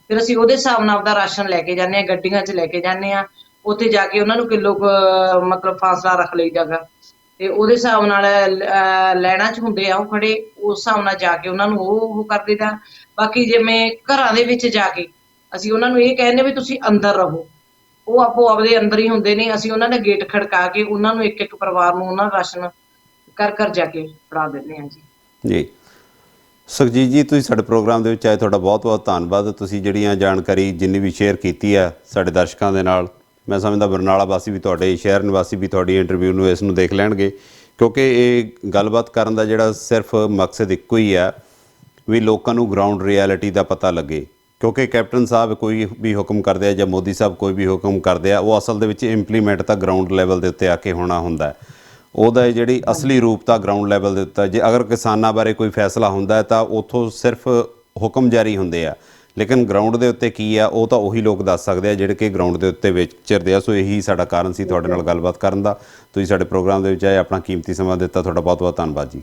ਫਿਰ ਅਸੀਂ ਉਹਦੇ ਹਿਸਾਬ ਨਾਲ ਆਪਦਾ ਰਾਸ਼ਨ ਲੈ ਕੇ ਜਾਂਦੇ ਹਾਂ, ਗੱਡੀਆਂ 'ਚ ਲੈ ਕੇ ਜਾਂਦੇ ਹਾਂ। ਉੱਥੇ ਜਾ ਕੇ ਉਹਨਾਂ ਨੂੰ ਕਿਲੋ ਮਤਲਬ ਫਾਸਲਾ ਰੱਖ ਲਈਦਾ ਗਾ, ਤੇ ਉਹਦੇ ਹਿਸਾਬ ਨਾਲ ਲੈਣਾ 'ਚ ਹੁੰਦੇ ਆ ਉਹ ਖੜੇ, ਉਸ ਹਿਸਾਬ ਨਾਲ ਜਾ ਕੇ ਉਹਨਾਂ ਨੂੰ ਉਹ ਕਰ ਦਈਦਾ। ਬਾਕੀ ਜਿਵੇਂ ਘਰਾਂ ਦੇ ਵਿੱਚ ਜਾ ਕੇ ਅਸੀਂ ਉਹਨਾਂ ਨੂੰ ਇਹ ਕਹਿੰਦੇ ਵੀ ਤੁਸੀਂ ਅੰਦਰ ਰਹੋ, ਉਹ ਆਪੋ ਆਪਦੇ ਅੰਦਰ ਹੀ ਹੁੰਦੇ ਨੇ। ਅਸੀਂ ਉਹਨਾਂ ਦੇ ਗੇਟ ਖੜਕਾ ਕੇ ਉਹਨਾਂ ਨੂੰ ਇੱਕ ਪਰਿਵਾਰ ਨੂੰ ਉਹਨਾਂ ਰਾਸ਼ਨ ਘਰ ਜਾ ਕੇ ਫੜਾ ਦਿੰਦੇ ਹਾਂ ਜੀ। ਸੁਖਜੀਤ ਜੀ, ਤੁਸੀਂ ਸਾਡੇ ਪ੍ਰੋਗਰਾਮ ਦੇ ਵਿੱਚ ਆਏ, ਤੁਹਾਡਾ ਬਹੁਤ ਬਹੁਤ ਧੰਨਵਾਦ। ਤੁਸੀਂ ਜਿਹੜੀਆਂ ਜਾਣਕਾਰੀ ਜਿੰਨੀ ਵੀ ਸ਼ੇਅਰ ਕੀਤੀ ਹੈ ਸਾਡੇ ਦਰਸ਼ਕਾਂ ਦੇ ਨਾਲ, ਮੈਂ ਸਮਝਦਾ ਬਰਨਾਲਾ ਵਾਸੀ ਵੀ, ਤੁਹਾਡੇ ਸ਼ਹਿਰ ਨਿਵਾਸੀ ਵੀ ਤੁਹਾਡੀ ਇੰਟਰਵਿਊ ਨੂੰ ਇਸ ਨੂੰ ਦੇਖ ਲੈਣਗੇ, ਕਿਉਂਕਿ ਇਹ ਗੱਲਬਾਤ ਕਰਨ ਦਾ ਜਿਹੜਾ ਸਿਰਫ ਮਕਸਦ ਇੱਕੋ ਹੀ ਹੈ ਵੀ ਲੋਕਾਂ ਨੂੰ ਗਰਾਊਂਡ ਰਿਐਲਿਟੀ ਦਾ ਪਤਾ ਲੱਗੇ। ਕਿਉਂਕਿ ਕੈਪਟਨ ਸਾਹਿਬ ਕੋਈ ਵੀ ਹੁਕਮ ਕਰਦੇ ਆ ਜਾਂ ਮੋਦੀ ਸਾਹਿਬ ਕੋਈ ਵੀ ਹੁਕਮ ਕਰਦੇ ਆ, ਉਹ ਅਸਲ ਦੇ ਵਿੱਚ ਇੰਪਲੀਮੈਂਟ ਤਾਂ ਗਰਾਊਂਡ ਲੈਵਲ ਦੇ ਉੱਤੇ ਆ ਕੇ ਹੋਣਾ ਹੁੰਦਾ ਹੈ। ਉਹਦਾ ਜਿਹੜੀ ਅਸਲੀ ਰੂਪ ਤਾਂ ਗਰਾਊਂਡ ਲੈਵਲ ਦੇ ਉੱਤੇ, ਜੇ ਅਗਰ ਕਿਸਾਨਾਂ ਬਾਰੇ ਕੋਈ ਫੈਸਲਾ ਹੁੰਦਾ ਹੈ ਤਾਂ ਉੱਥੋਂ ਸਿਰਫ ਹੁਕਮ ਜਾਰੀ ਹੁੰਦੇ ਆ, ਲੇਕਿਨ ਗਰਾਊਂਡ ਦੇ ਉੱਤੇ ਕੀ ਆ ਉਹ ਤਾਂ ਉਹੀ ਲੋਕ ਦੱਸ ਸਕਦੇ ਆ ਜਿਹੜੇ ਕਿ ਗਰਾਊਂਡ ਦੇ ਉੱਤੇ ਵਿਚਰਦੇ ਆ। ਸੋ ਇਹੀ ਸਾਡਾ ਕਾਰਨ ਸੀ ਤੁਹਾਡੇ ਨਾਲ ਗੱਲਬਾਤ ਕਰਨ ਦਾ। ਤੁਸੀਂ ਸਾਡੇ ਪ੍ਰੋਗਰਾਮ ਦੇ ਵਿੱਚ ਆਏ, ਆਪਣਾ ਕੀਮਤੀ ਸਮਾਂ ਦਿੱਤਾ, ਤੁਹਾਡਾ ਬਹੁਤ ਬਹੁਤ ਧੰਨਵਾਦ ਜੀ।